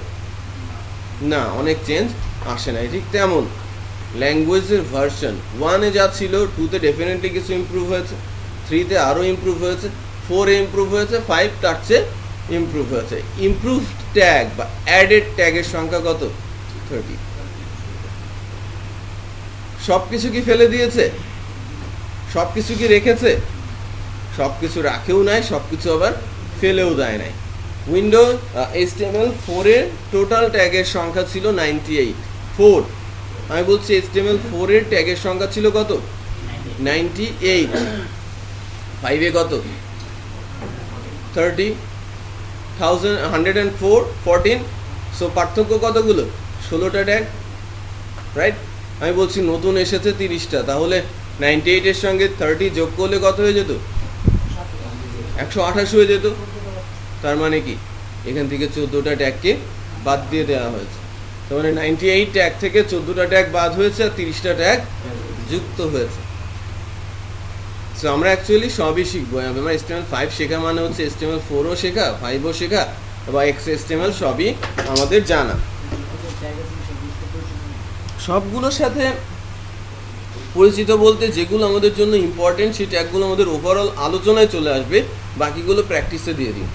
না, অনেক চেঞ্জ আসে নাই। ঠিক তেমন ল্যাঙ্গুয়েজের ভার্সন 1-এ যা ছিল 2-তে ডেফিনেটলি কিছু ইমপ্রুভ হয়েছে, 3-তে আরও ইমপ্রুভ হয়েছে, 4-এ ইমপ্রুভ হয়েছে, 5 তার চেয়ে ইমপ্রুভ হয়েছে। ইমপ্রুভ ট্যাগ বা অ্যাডেড ট্যাগের সংখ্যা কত? 30। সব কিছু কি ফেলে দিয়েছে? সব কিছু কি রেখেছে? সব কিছু রাখেও নাই, সব কিছু আবার ফেলেও দেয় নাই। উইন্ডোজ HTML4 এর টোটাল ট্যাগের সংখ্যা ছিল 98, 4। আমি বলছি HTML4 এর ট্যাগের সংখ্যা ছিল কত? 98। 5-এ কত? 30,104, 14। সো পার্থক্য কতগুলো? 16টা ট্যাগ, রাইট? আমি বলছি নতুন এসেছে 30টা, তাহলে 98-এর সঙ্গে 30 যোগ করলে কত হয়ে যেত? 128 হয়ে যেত। তার মানে কি এখান থেকে 14টা ট্যাগকে বাদ দিয়ে দেওয়া হয়েছে। তার মানে 98 ট্যাগ থেকে 14টা ট্যাগ বাদ হয়েছে আর 30টা ট্যাগ যুক্ত হয়েছে। সো আমরা অ্যাকচুয়ালি সবই শিখবো। আমার HTML5 শেখা মানে হচ্ছে HTML4ও শেখা, 5ও শেখা বা XHTML সবই আমাদের জানা। সবগুলোর সাথে পরিচিত বলতে যেগুলো আমাদের জন্য ইম্পর্টেন্ট সেই ট্যাগগুলো আমাদের ওভারঅল আলোচনায় চলে আসবে, বাকিগুলো প্র্যাকটিসে দিয়ে দিন।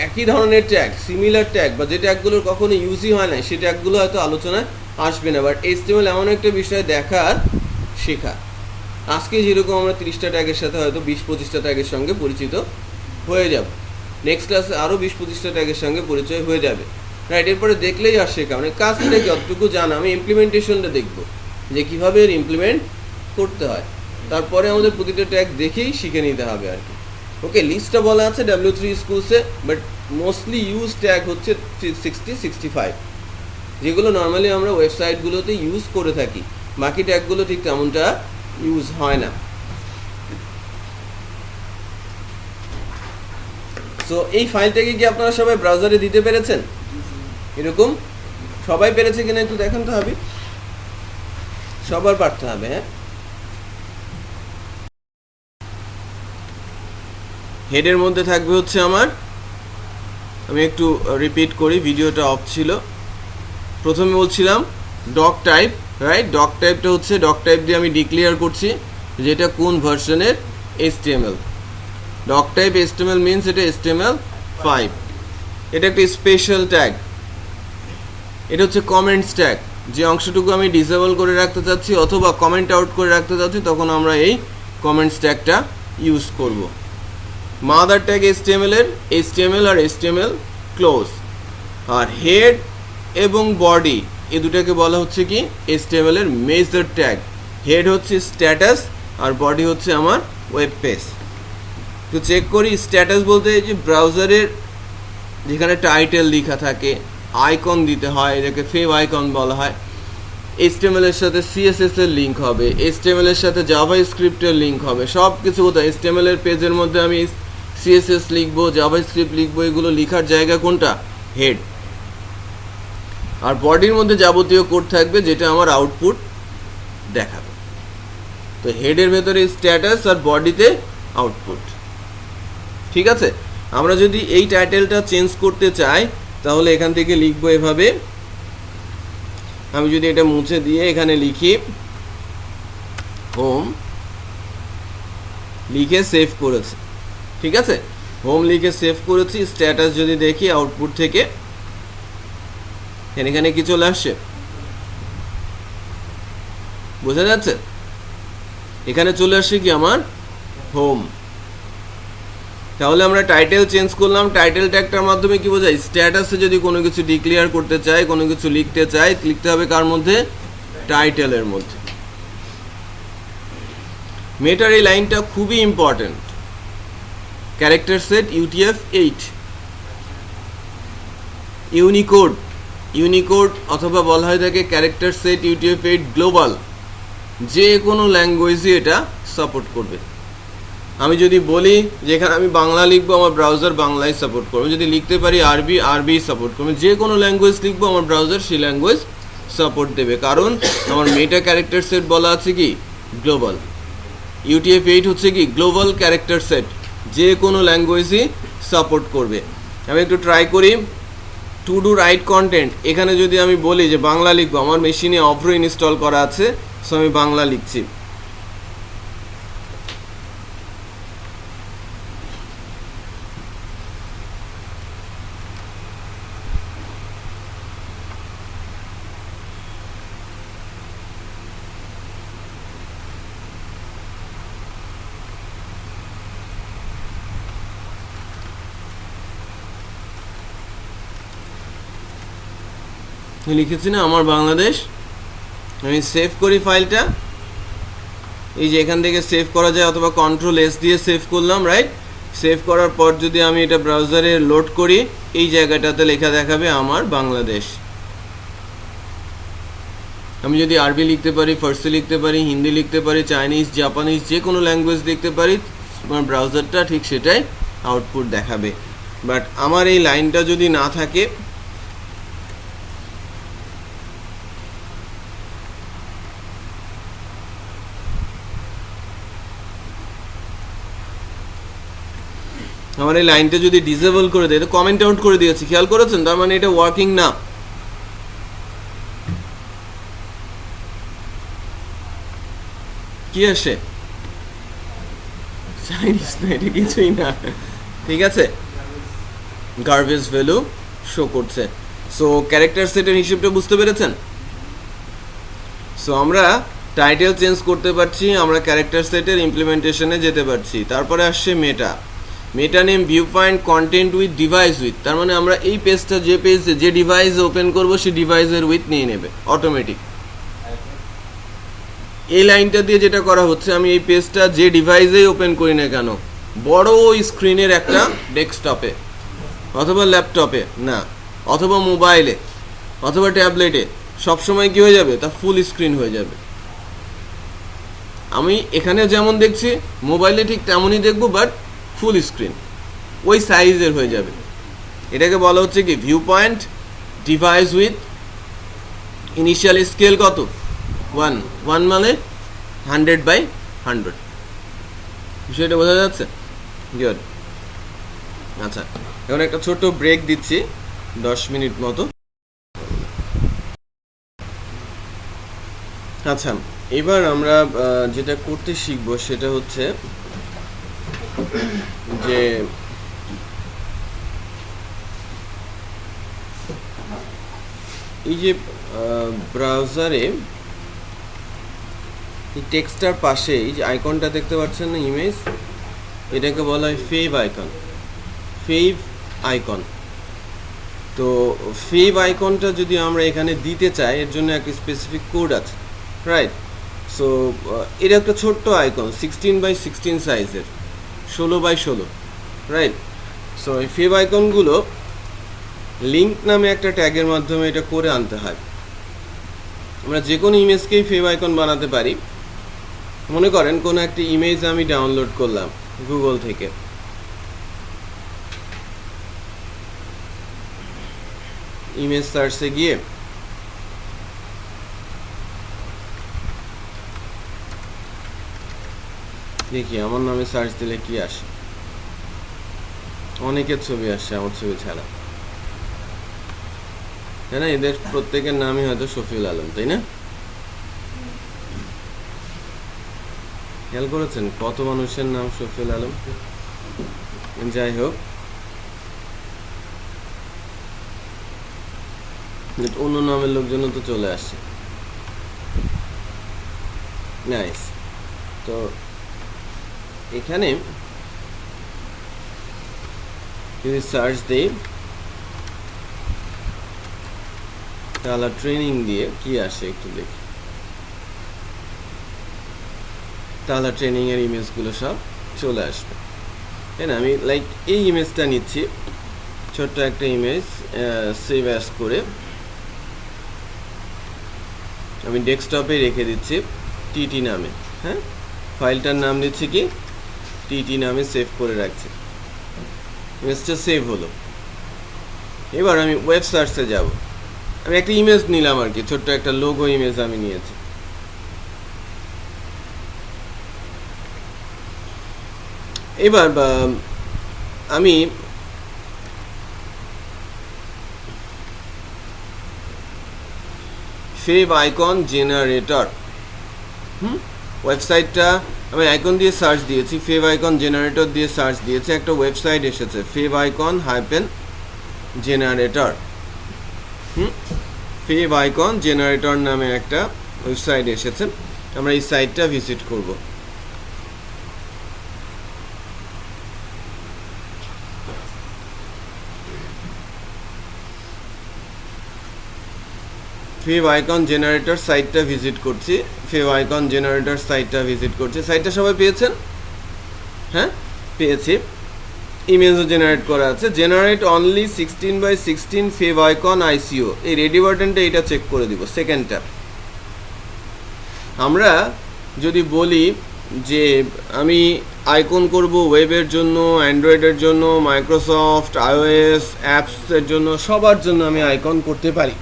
একই ধরনের ট্যাগ, সিমিলার ট্যাগ বা যে ট্যাগগুলোর কখনো ইউজই হয় না সেই ট্যাগগুলো হয়তো আলোচনায় আসবে না। বাট HTML এমন একটা বিষয় দেখার, শেখা। আজকে যেরকম আমরা 30টা ট্যাগের সাথে হয়তো 20-25টা ট্যাগের সঙ্গে পরিচিত হয়ে যাব, নেক্সট ক্লাসে আরও 20-25টা ট্যাগের সঙ্গে পরিচয় হয়ে যাবে, রাইট? এরপরে দেখলেই আর শেখা, মানে কাজটা যতটুকু জানা, আমি ইমপ্লিমেন্টেশনটা দেখবো যে কীভাবে এর ইমপ্লিমেন্ট করতে হয়, তারপরে আমাদের প্রতিটা ট্যাগ দেখেই শিখে নিতে হবে আর কি। ওকে, লিস্টটা বলা আছে W3 স্কুলসে, বাট মোস্টলি ইউজ ট্যাগ হচ্ছে 60-65, যেগুলো নর্মালি আমরা ওয়েবসাইটগুলোতে ইউজ করে থাকি। বাকি ট্যাগগুলো ঠিক তেমনটা ইউজ হয় না। সো এই ফাইলটাকে কি আপনারা সবাই ব্রাউজারে দিতে পেরেছেন? এরকম সবাই পেরেছে কিনা একটু দেখেন তো হবে, সবার পারতে হবে। হ্যাঁ, হেডের মধ্যে থাকবে হচ্ছে আমার, আমি একটু রিপিট করি, ভিডিওটা অফ ছিল। প্রথমে বলছিলাম ডক টাইপ, রাইট? ডক টাইপটা হচ্ছে, ডক টাইপ দিয়ে আমি ডিক্লেয়ার করছি যে এটা কোন ভার্সনের HTML। Doc type HTML means এটা HTML5। এটা একটা স্পেশাল ট্যাগ। এটা হচ্ছে কমেন্টস ট্যাগ, যে অংশটুকু আমি ডিসেবল করে রাখতে চাচ্ছি অথবা কমেন্ট আউট করে রাখতে চাচ্ছি তখন আমরা এই কমেন্টস ট্যাগটা ইউজ করব। মাদার ট্যাগ HTML এর HTML আর HTML ক্লোজ, আর হেড এবং বডি এই দুটাকে বলা হচ্ছে কি HTML এর মেজর ট্যাগ। হেড হচ্ছে স্ট্যাটাস আর বডি হচ্ছে আমার ওয়েব পেজ। তো চেক করি স্ট্যাটাস বলতে যে ব্রাউজারের যেখানে টাইটেল লেখা থাকে, আইকন দিতে হয়, এটাকে ফেভ আইকন বলা হয়। HTML এর সাথে CSS এর লিঙ্ক হবে, HTML এর সাথে জাভাস্ক্রিপ্ট এর লিঙ্ক হবে, সব কিছু কোথায়? HTML এর পেজের মধ্যে আমি CSS লিখবো, জাভাস্ক্রিপ্ট লিখবো, এগুলো লেখার জায়গা কোনটা? হেড। আর বডির মধ্যে যাবতীয় কোড থাকবে যেটা আমার আউটপুট দেখাবে। তো হেডের ভেতরে স্ট্যাটাস আর বডিতে আউটপুট, ঠিক আছে? আমরা যদি এই টাইটেলটা চেঞ্জ করতে চাই তাহলে এখান থেকে লিখবো এভাবে। আমি যদি এটা মুছে দিয়ে এখানে লিখি হোম, লিখে সেভ করেছি, ঠিক আছে? হোম লিখে সেভ করেছি। স্ট্যাটাস যদি দেখি আউটপুট থেকে এখানে কি চলে আসছে, বোঝা যাচ্ছে? এখানে চলে আসছে কি আমার হোম। তাহলে আমরা টাইটেল চেঞ্জ করলাম। টাইটেল ট্যাগটার মাধ্যমে কি বোঝায়, স্ট্যাটাসে যদি কোনো কিছু ডিক্লেয়ার করতে চাই, কোনো কিছু লিখতে চাই, লিখতে হবে কার মধ্যে, টাইটেলের মধ্যে। মেটার এই লাইনটা খুবই important. Character set UTF-8 Unicode অথবা বলা হয় থাকে ক্যারেক্টার সেট UTF-8 গ্লোবাল, যে কোনো ল্যাঙ্গুয়েজই এটা সাপোর্ট করবে। আমি যদি বলি যে এখানে আমি বাংলা লিখবো, আমার ব্রাউজার বাংলায় সাপোর্ট করবে। যদি লিখতে পারি আরবি সাপোর্ট করবে। যে কোনো ল্যাঙ্গুয়েজ লিখবো আমার ব্রাউজার সেই ল্যাঙ্গুয়েজ সাপোর্ট দেবে, কারণ আমার মেটা ক্যারেক্টার সেট বলা আছে কি গ্লোবাল। UTF-8 হচ্ছে কি গ্লোবাল ক্যারেক্টার সেট, যে কোনো ল্যাঙ্গুয়েজই সাপোর্ট করবে। আমি একটু ট্রাই করি। টু ডু রাইট কন্টেন্ট, এখানে যদি আমি বলি যে বাংলা লিখবো, আমার মেশিনে অভ্র ইনস্টল করা আছে, সো আমি বাংলা লিখছি। লিখেছি না আমার বাংলাদেশ। আমি সেভ করি ফাইলটা, এই যে এখান থেকে সেভ করা যায়, অথবা Ctrl+S দিয়ে সেভ করলাম, রাইট? সেভ করার পর যদি আমি এটা ব্রাউজারে লোড করি, এই জায়গাটাতে লেখা দেখাবে আমার বাংলাদেশ। আমি যদি আরবি লিখতে পারি, ফার্সি লিখতে পারি, হিন্দি লিখতে পারি, চাইনিজ, জাপানিজ, যে কোনো ল্যাঙ্গুয়েজ লিখতে পারি, আমার ব্রাউজারটা ঠিক সেটাই আউটপুট দেখাবে। বাট আমার এই লাইনটা যদি না থাকে, আমার এই লাইনটা যদি ডিসেবল করে দেয়, কমেন্ট আউট করে দিয়েছি, খেয়াল করেছেন? তার মানে এটা ওয়ার্কিং না। কি আসে? চাইনিজ না, এটা কিছুই না, ঠিক আছে? গার্বেজ ভ্যালু শো করছে। সো ক্যারেক্টার সেটের হিসেবটা বুঝতে পেরেছেন? সো আমরা টাইটেল চেঞ্জ করতে পারছি, আমরা ক্যারেক্টার সেটের ইমপ্লিমেন্টেশনে যেতে পারছি। তারপরে আসছে meta name view point content width device width. তার মানে আমরা এই পেজটা যে ডিভাইসে ওপেন করবো সেই ডিভাইসের উইথ নিয়ে নেবে অটোমেটিক। এই লাইনটা দিয়ে যেটা করা হচ্ছে, আমি এই পেজটা যে ডিভাইসেই ওপেন করি না কেন, বড় স্ক্রিনের একটা ডেস্কটপে অথবা ল্যাপটপে না, অথবা মোবাইলে অথবা ট্যাবলেটে, সবসময় কি হয়ে যাবে, তা ফুল স্ক্রিন হয়ে যাবে। আমি এখানে যেমন দেখছি মোবাইলে ঠিক তেমনই দেখবো, বাট ফুল স্ক্রিন ওই সাইজের হয়ে যাবে। এটাকে বলা হচ্ছে কি view point device with initial scale কত, 1 মানে 100/100। বিষয়টা বোঝা যাচ্ছে? গুড। আচ্ছা, এখন একটা ছোট ব্রেক দিচ্ছি 10 মিনিট মতো। আচ্ছা, এবার আমরা যেটা করতে শিখবো সেটা হচ্ছে যে এই যে ব্রাউজারে এই টেক্সটার পাশে এই যে আইকনটা দেখতে পাচ্ছেন না, ইমেজ, এটাকে বলা হয় ফেভ আইকন। তো ফেভ আইকনটা যদি আমরা এখানে দিতে চাই, এর জন্য একটা স্পেসিফিক কোড আছে, রাইট? সো এটা একটা ছোট্ট আইকন, 16/16 সাইজের, 16/16, রাইট? সো এই ফেভ আইকনগুলো লিঙ্ক নামে একটা ট্যাগের মাধ্যমে এটা করে আনতে হয়। আমরা যে কোনো ইমেজকেই ফেভ আইকন বানাতে পারি। মনে করেন কোনো একটা ইমেজ আমি ডাউনলোড করলাম গুগল থেকে, ইমেজ সার্চে গিয়ে দেখি আমার নামে সার্চ দিলে কি আসে। অনেকের ছবি আসছে আমার ছবি ছাড়া, তাই না? এদের প্রত্যেকের নামই হয়তো শফিউল আলম, তাই না? খেয়াল করেছেন কত মানুষের নাম শফিউল আলম? যাই হোক, অন্য নামের লোকজন তো চলে আসছে। নাইস। তো এখানে যদি সার্চ দিই তাহলে ট্রেনিং দিয়ে কি আসে একটু দেখি। তাহলে ট্রেনিং এর ইমেজগুলো সব চলে আসবে, তাই না? আমি লাইক এই ইমেজটা নিচ্ছি, ছোট্ট একটা ইমেজ, সেভ অ্যাজ করে আমি ডেস্কটপে রেখে দিচ্ছি টিটি নামে। হ্যাঁ, ফাইলটার নাম দিচ্ছি কি টিটি নামে, সেভ করে রাখছি। ইমেজটা সেভ হলো। এবার আমি ওয়েব সার্চে যাব। আমি একটা ইমেজ নিলাম আর কি, ছোট্ট একটা লোগো ইমেজ আমি নিয়েছি। এবার আমি ফেভ আইকন জেনারেটর, ওয়েবসাইটটা আমি আইকন দিয়ে সার্চ দিয়েছি, ফেভ আইকন জেনারেটর দিয়ে সার্চ দিয়েছি, একটা ওয়েবসাইট এসেছে fave icon hyphen generator. Fave icon generator নামে একটা ওয়েবসাইট এসেছে। আমরা এই সাইটটা ভিজিট করব। ফেভ আইকন জেনারেটর সাইটটা ভিজিট করছি, ফেভ আইকন জেনারেটর সাইটটা ভিজিট করছি। সাইটটা সবাই পেয়েছেন? হ্যাঁ, পেয়েছি। ইমেজও জেনারেট করা আছে, generate only 16x16 favicon ICO. এই রেডি বাটনটা এটা চেক করে দিব, সেকেন্ডটা। আমরা যদি বলি যে আমি আইকন করব ওয়েবের জন্য, অ্যান্ড্রয়েডের জন্য, মাইক্রোসফট আইওএস অ্যাপসের জন্য, সবার জন্য আমি আইকন করতে পারি।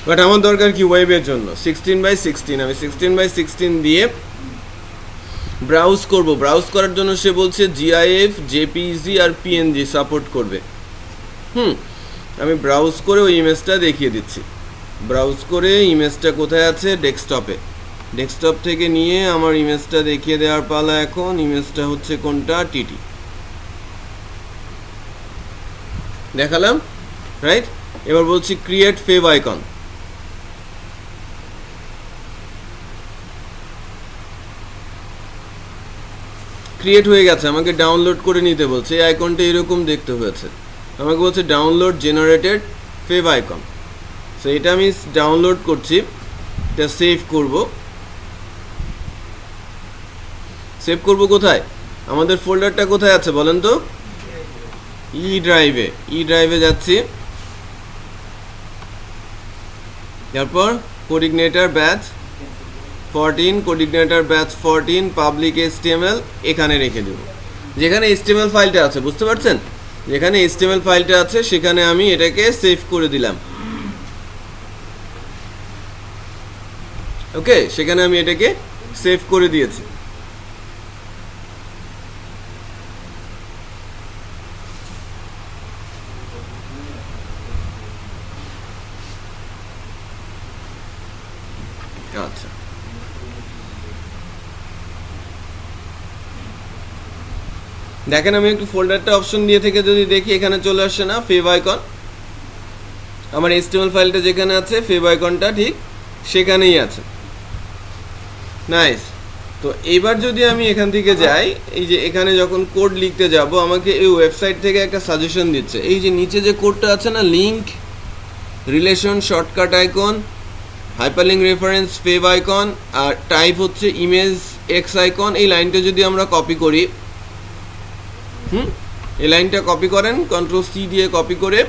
বাট আমার দরকার কি ওয়েবের জন্য 16x16। আমি 16x16 দিয়ে ব্রাউজ করব। ব্রাউজ করার জন্য সে বলছে জিআইএফ, জেপিইজি আর পিএনজি সাপোর্ট করবে। আমি ব্রাউজ করে ওই ইমেজটা দেখিয়ে দিচ্ছি। ব্রাউজ করে ইমেজটা কোথায় আছে? ডেস্কটপে। ডেস্কটপ থেকে নিয়ে আমার ইমেজটা দেখিয়ে দেওয়ার পালা এখন। ইমেজটা হচ্ছে কোনটা? টিটি। দেখালাম, রাইট? এবার বলছি ক্রিয়েট ফেভ আইকন। ক্রিয়েট হয়ে গেছে, আমাকে ডাউনলোড করে নিতে বলছে। এই আইকনটা এরকম দেখতে হয়েছে, আমাকে বলছে download generated fave icon. So এটা আমি ডাউনলোড করছি, এটা সেভ করব। সেভ করব কোথায়? আমাদের ফোল্ডারটা কোথায় আছে বলেন তো? ই ড্রাইভে। ই ড্রাইভে যাচ্ছি, তারপর coordinator batch 14, coordinator batch 14, public HTML এখানে রেখে দেব। যেখানে HTML ফাইলটা আছে, বুঝতে পারছেন? যেখানে HTML ফাইলটা আছে সেখানে আমি এটাকে সেভ করে দিলাম। ওকে, সেখানে আমি এটাকে সেভ করে দিয়েছি। আচ্ছা, দেখেন আমি একটু ফোল্ডারটা অপশন দিয়ে থেকে যদি দেখি, এখানে চলে আসছে না ফেভ আইকন? আমার HTML ফাইলটা যেখানে আছে ফেভ আইকনটা ঠিক সেখানেই আছে। নাইস। তো এবার যদি আমি এখান থেকে যাই, এই যে এখানে যখন কোড লিখতে যাব, আমাকে এই ওয়েবসাইট থেকে একটা সাজেশন দিচ্ছে। এই যে নিচে যে কোডটা আছে না, link, relation, shortcut icon, hyperlink reference, favicon, আর টাইপ হচ্ছে ইমেজ এক্স আইকন। এই লাইনটা যদি আমরা কপি করি, এই লাইনটা কপি করেন, কন্ট্রোল সি দিয়ে কপি করে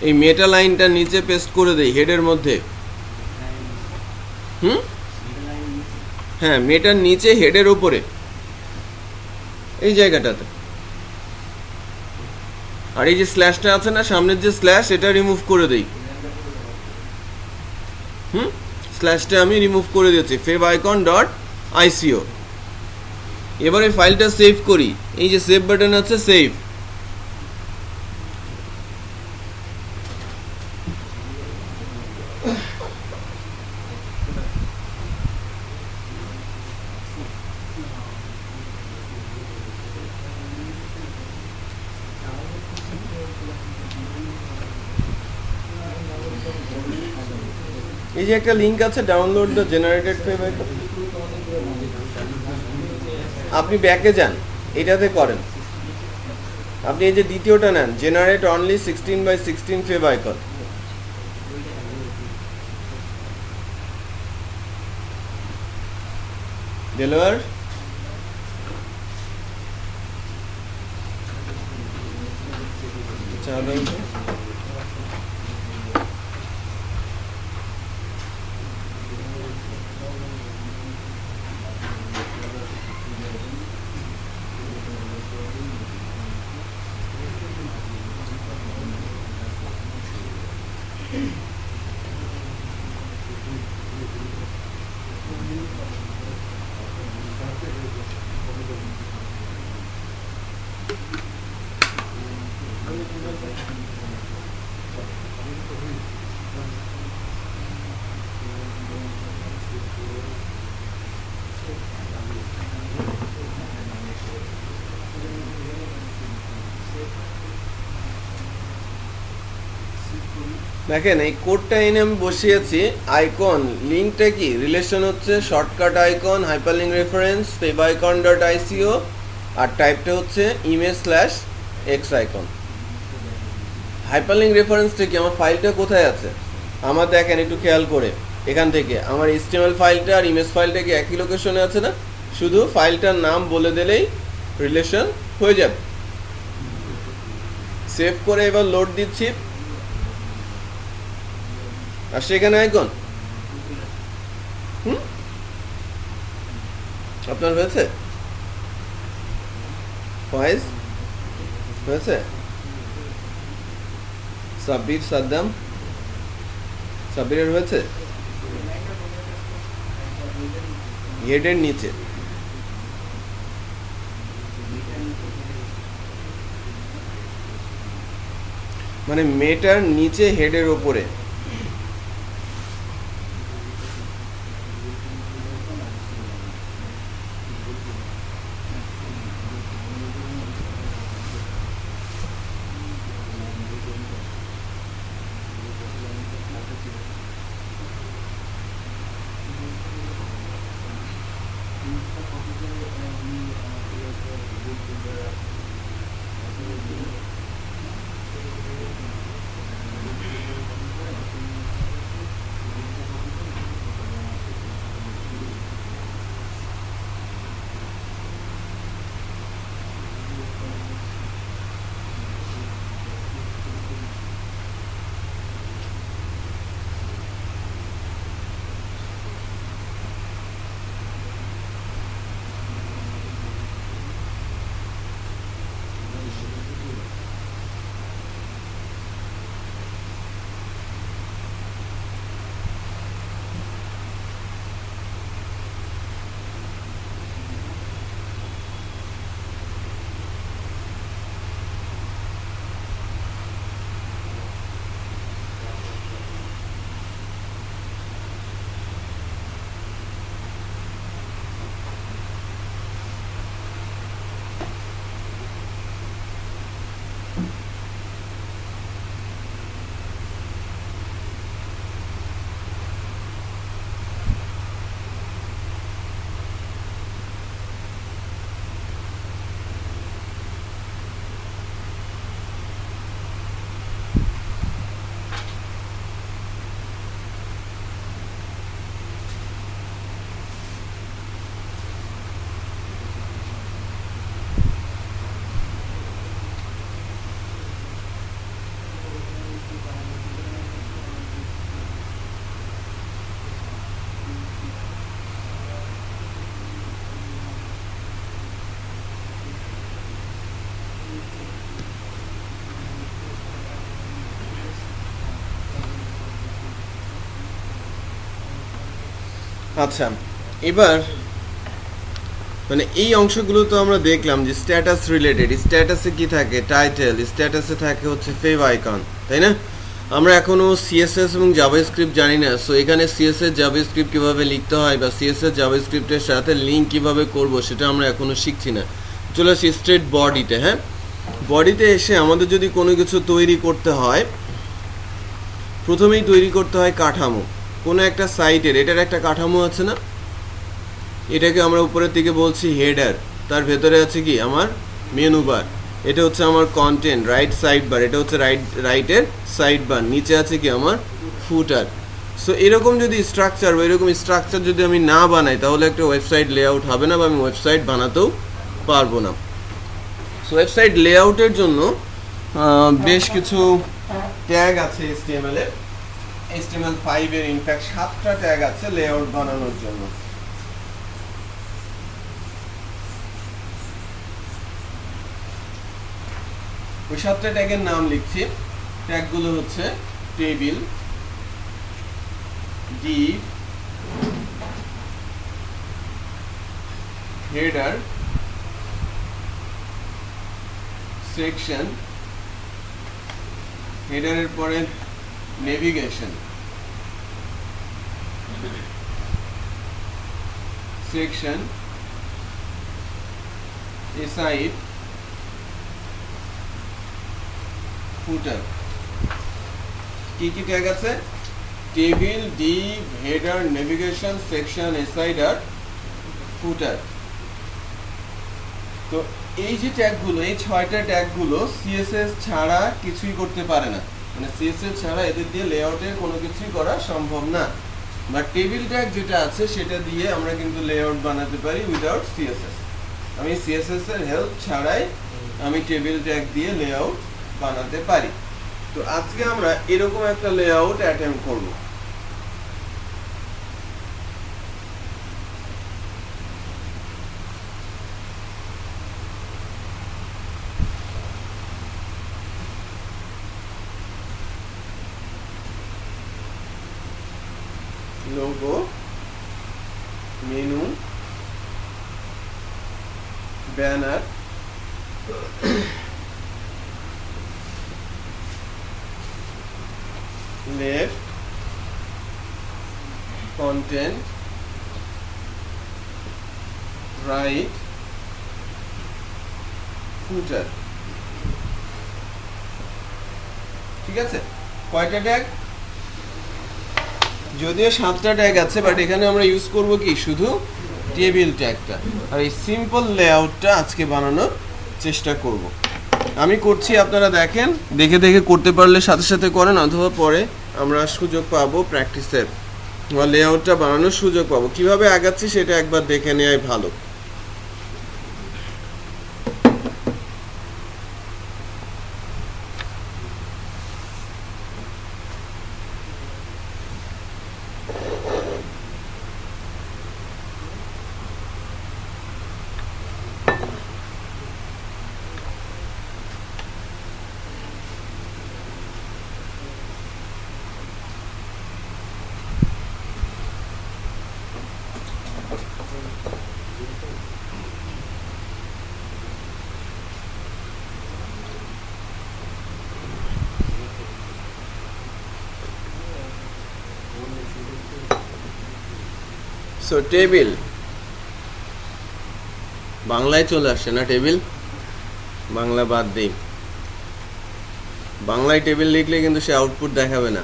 এই মেটা লাইনটা নিচে পেস্ট করে দেই হেডের মধ্যে। হ্যাঁ, মেটার নিচে হেডের উপরে এই জায়গাটাতে। আর এই যে স্ল্যাশটা আছে না, সামনের যে স্ল্যাশ, এটা রিমুভ করে দেই। স্ল্যাশটা আমি রিমুভ করে দিয়েছি, ফেভ আইকন ডট আইসিও। এবারে ফাইলটা সেভ করি। এই যে সেভ বাটন আছে, সেভ। এই যে একটা লিঙ্ক আছে, download the generated fave icon, আপনি ব্যাকে যান, এটাতে করেন। আপনি এই যে দ্বিতীয়টা নেন, generate only 16x16 fave icon. Delwar দেখেন, এই কোডটা এনে আমি বসিয়েছি। আইকন লিঙ্কটা কি, রিলেশন হচ্ছে shortcut icon hyperlink reference favicon dot ICO, আর টাইপটা হচ্ছে image slash X icon. Hyperlink রেফারেন্সটা কি, আমার ফাইলটা কোথায় আছে আমার, দেখেন একটু খেয়াল করে, এখান থেকে আমার HTML ফাইলটা আর ইমেজ ফাইলটা কি একই লোকেশনে আছে না? শুধু ফাইলটার নাম বলে দিলেই রিলেশন হয়ে যাবে। সেভ করে এবার লোড দিচ্ছি, আর সেখানে আইকন আপনার হয়েছে, ফয়েজ হয়েছে, সাব্বির সাদ্দাম, সাব্বিরের হয়েছে, হেডের নিচে মানে মেটার নিচে হেডের ওপরে। আচ্ছা, এবার মানে এই অংশগুলো তো আমরা দেখলাম যে স্ট্যাটাস রিলেটেড। স্ট্যাটাসে কি থাকে, টাইটেল, স্ট্যাটাসে থাকে হচ্ছে ফেভ আইকন, তাই না? আমরা এখনো সিএসএস এবং জাভাস্ক্রিপ্ট জানি না, সো এখানে সিএসএস জাভাস্ক্রিপ্ট কিভাবে লিখতে হয় বা সিএসএস জাভাস্ক্রিপ্টের সাথে লিঙ্ক কিভাবে করব সেটা আমরা এখনো শিখছি না। চলে আসি স্ট্রেট বডিতে। হ্যাঁ, বডিতে এসে আমাদের যদি কোনো কিছু তৈরি করতে হয়, প্রথমেই তৈরি করতে হয় কাঠামো। কোনো একটা সাইটের এটার একটা কাঠামো আছে না, এটাকে আমরা উপরের দিকে বলছি হেডার, তার ভেতরে আছে কি আমার মেনু বার, এটা হচ্ছে আমার কন্টেন্ট রাইট সাইড বার, এটা হচ্ছে রাইটের সাইড বার, নিচে আছে কি আমার ফুটার। সো এরকম যদি স্ট্রাকচার বা এরকম স্ট্রাকচার যদি আমি না বানাই তাহলে একটা ওয়েবসাইট লেআউট হবে না বা আমি ওয়েবসাইট বানাতেও পারবো না। সো ওয়েবসাইট লেআউটের জন্য বেশ কিছু ট্যাগ আছে HTML এর, HTML5 এর ইনফ্যাক্ট 7টা ট্যাগ আছে লেআউট বানানোর জন্য। ওই 7টা ট্যাগের নাম লিখছি। ট্যাগগুলো হচ্ছে table, div, header, section, header এর পরে navigation, section, aside, footer। কি কি ট্যাগ আছে? Table, div, header, navigation, section, aside আর footer। তো এই যে ট্যাগগুলো, এই 6টা ট্যাগগুলো CSS ছাড়া কিছুই করতে পারে না, মানে CSS ছাড়া এদের দিয়ে লেআউটের কোনো কিছুই করা সম্ভব না। বা টেবিল ট্যাগ যেটা আছে সেটা দিয়ে আমরা কিন্তু লেআউট বানাতে পারি উইদাউট CSS। আমি CSS এর হেল্প ছাড়াই আমি টেবিল ট্যাগ দিয়ে লেআউট বানাতে পারি। তো আজকে আমরা এরকম একটা লেআউট অ্যাটেম্প করব। Logo, menu, banner, left, content, right, footer. ঠিক আছে? কয়টা ট্যাগ? যদিও 7টা ট্যাগ আছে, বাট এখানে আমরা ইউজ করব কি শুধু টেবিল ট্যাগটা। আর এই সিম্পল লেআউটটা আজকে বানানোর চেষ্টা করব। আমি করছি, আপনারা দেখেন, দেখে দেখে করতে পারলে সাথে সাথে করেন, অথবা পরে আমরা সুযোগ পাবো প্র্যাকটিসের বা লেআউটটা বানানোর সুযোগ পাবো। কিভাবে আগাচ্ছি সেটা একবার দেখে নেওয়াই ভালো। সো টেবিল বাংলায় চলে আসে না, টেবিল বাংলা বাদ দিই। বাংলায় টেবিল লিখলে কিন্তু সে আউটপুট দেখাবে না।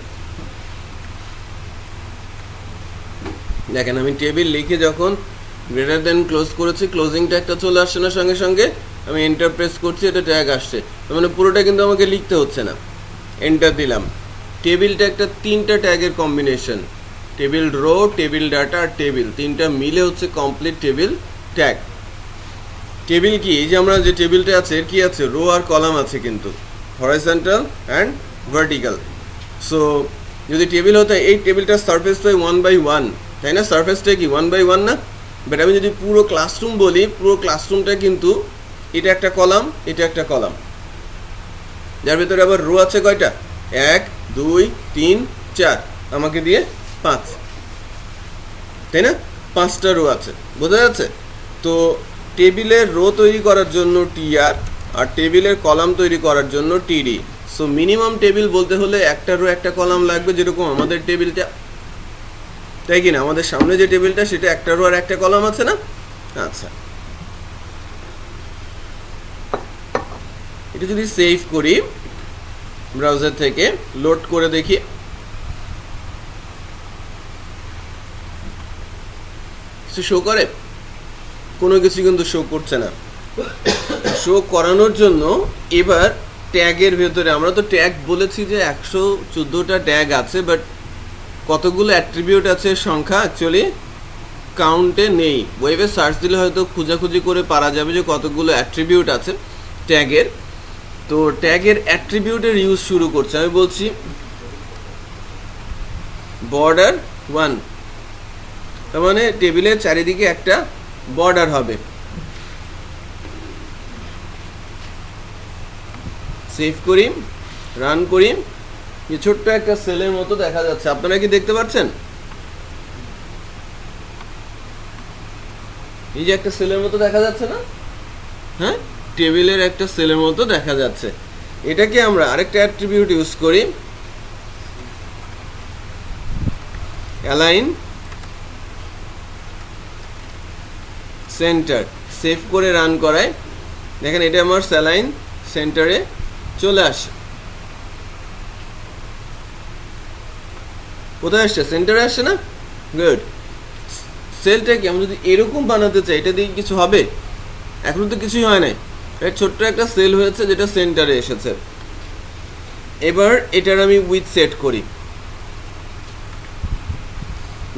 দেখেন আমি টেবিল লিখে যখন গ্রেটার দেন ক্লোজ করেছি, ক্লোজিং ট্যাগটা চলে আসছে না সঙ্গে সঙ্গে, আমি এন্টার প্রেস করছি, এটা ট্যাগ আসছে। তার মানে পুরোটা কিন্তু আমাকে লিখতে হচ্ছে না, এন্টার দিলাম। টেবিল ট্যাগটা 3টা ট্যাগের combination, table row, table data আর টেবিল, 3টা মিলে হচ্ছে কমপ্লিট টেবিল ট্যাগ। টেবিল কি? এই যে আমরা যে টেবিলটা আছে এর কি আছে? রো আর কলাম আছে, কিন্তু হরাইজন্টাল অ্যান্ড ভার্টিক্যাল। সো যদি টেবিল হতো, এই টেবিলটার সারফেস তো 1/1, তাই না? সারফেসটা কি 1/1 না? বাট আমি যদি পুরো ক্লাসরুম বলি, পুরো ক্লাসরুমটা কিন্তু এটা একটা কলাম, এটা একটা কলাম, যার ভেতরে আবার রো আছে কয়টা? 1 2 3 4, আমাকে দিয়ে 5, তাই না? 5টা রো আছে, বোঝা যাচ্ছে? তো টেবিলের রো তৈরি করার জন্য TR আর টেবিলের কলাম তৈরি করার জন্য TD। সো মিনিমাম টেবিল বলতে হলে একটা রো একটা কলাম লাগবে, যেরকম আমাদের টেবিলটা, তাই কি না? আমাদের সামনে যে টেবিলটা সেটা একটা রো আর একটা কলাম আছে না? আচ্ছা, এটা যদি সেভ করি ব্রাউজার থেকে, লোড করে দেখি, কিছু শো করে? কোনো কিছু কিন্তু শো করছে না। শো করানোর জন্য এবার ট্যাগের ভেতরে, আমরা তো ট্যাগ বলেছি যে 114টা ট্যাগ আছে, বাট কতগুলো অ্যাট্রিবিউট আছে সংখ্যা অ্যাকচুয়ালি কাউন্টে নেই। ওয়েবে সার্চ দিলে হয়তো খোঁজাখুঁজি করে পারা যাবে যে কতগুলো অ্যাট্রিবিউট আছে ট্যাগের। তো ট্যাগের অ্যাট্রিবিউটের ইউজ শুরু করছে। আমি বলছি বর্ডার 1, তার মানে টেবিলের চারিদিকে একটা বর্ডার হবে। সেভ করি, রান করি, এই ছোট্ট একটা সেলের মতো দেখা যাচ্ছে। আপনারা কি দেখতে পাচ্ছেন? এই যে একটা সেলের মতো দেখা যাচ্ছে না? হ্যাঁ, টেবিলের একটা সেলের মতো দেখা যাচ্ছে। এটাকে আমরা আরেকটা অ্যাট্রিবিউট ইউজ করি, অ্যালাইন সেন্টার। সেভ করে রান করায় দেখেন এটা আমার অ্যালাইন সেন্টারে চলে আসে। কোথায় আসছে? সেন্টারে আসছে না? গুড। সেলটাকে আমি যদি এরকম বানাতে চাই, এটা দিয়ে কিছু হবে? এখনো তো কিছুই হয় নাই। ছোট্ট একটা সেল হয়েছে যেটা সেন্টারে এসেছে। এবার এটার আমি উইথ সেট করি।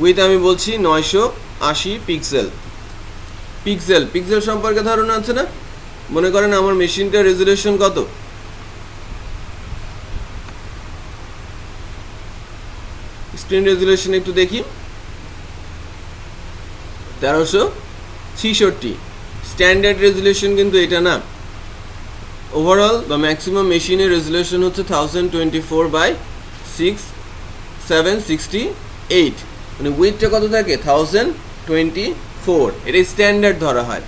উইথ আমি বলছি 980 পিক্সেল। পিক্সেল পিক্সেল সম্পর্কে ধারণা আছে না? মনে করেন আমার মেশিনটার রেজুলেশন কত? স্ক্রিন রেজুলেশন একটু দেখি, 1366। স্ট্যান্ডার্ড রেজুলেশন কিন্তু এটা না। ওভারঅল বা ম্যাক্সিমাম মেশিনের রেজুলেশন হচ্ছে 1024/768, মানে উইথটা কত থাকে? 1024। এটা স্ট্যান্ডার্ড ধরা হয়,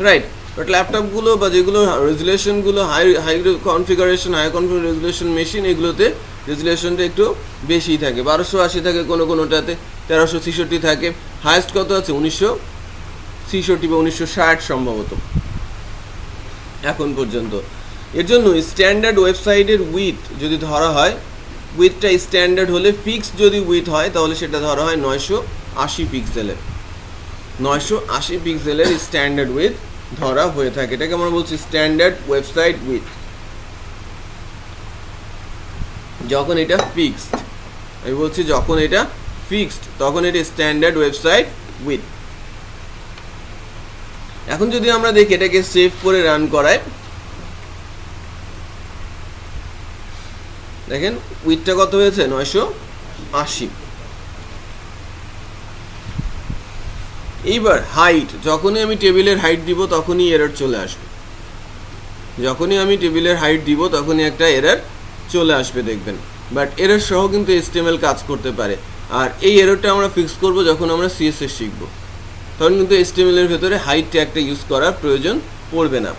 রাইট? বাট ল্যাপটপগুলো বা যেগুলো রেজুলেশনগুলো high configuration, high resolution machine, এগুলোতে রেজুলেশনটা একটু বেশি থাকে, 1280 থাকে, কোনোটাতে 1366 থাকে। হায়েস্ট কত আছে? 1966 বা 1960 সম্ভবত এখন পর্যন্ত। এর জন্য স্ট্যান্ডার্ড ওয়েবসাইটের উইথ যদি ধরা হয়, উইথটা স্ট্যান্ডার্ড হলে, ফিক্স যদি উইথ হয় তাহলে সেটা ধরা হয় 980 পিক্সেলের। 980 পিক্সেলের স্ট্যান্ডার্ড উইথ ধরা হয়ে থাকে। এটাকে আমরা বলছি স্ট্যান্ডার্ড ওয়েবসাইট উইথ। যখন এটা ফিক্সড, আমি বলছি যখন এটা ফিক্সড তখন এটা স্ট্যান্ডার্ড ওয়েবসাইট উইথ। এখন যদি আমরা দেখি এটাকে সেভ করে রান করাই, দেখেন উইথটা কত হয়েছে? 980। এইবার হাইট, যখনই আমি টেবিলের হাইট দিব তখনই এরর চলে আসবে। যখনই আমি টেবিলের হাইট দিব তখনই একটা এরর চলে আসবে, দেখবেন। বাট এরর সহ কিন্তু HTML কাজ করতে পারে। আর এই এররটা আমরা ফিক্স করব যখন আমরা CSS শিখব, তখন কিন্তু HTML এর ভেতরে হাইট ট্যাগটা ইউজ করার প্রয়োজন পড়বে না।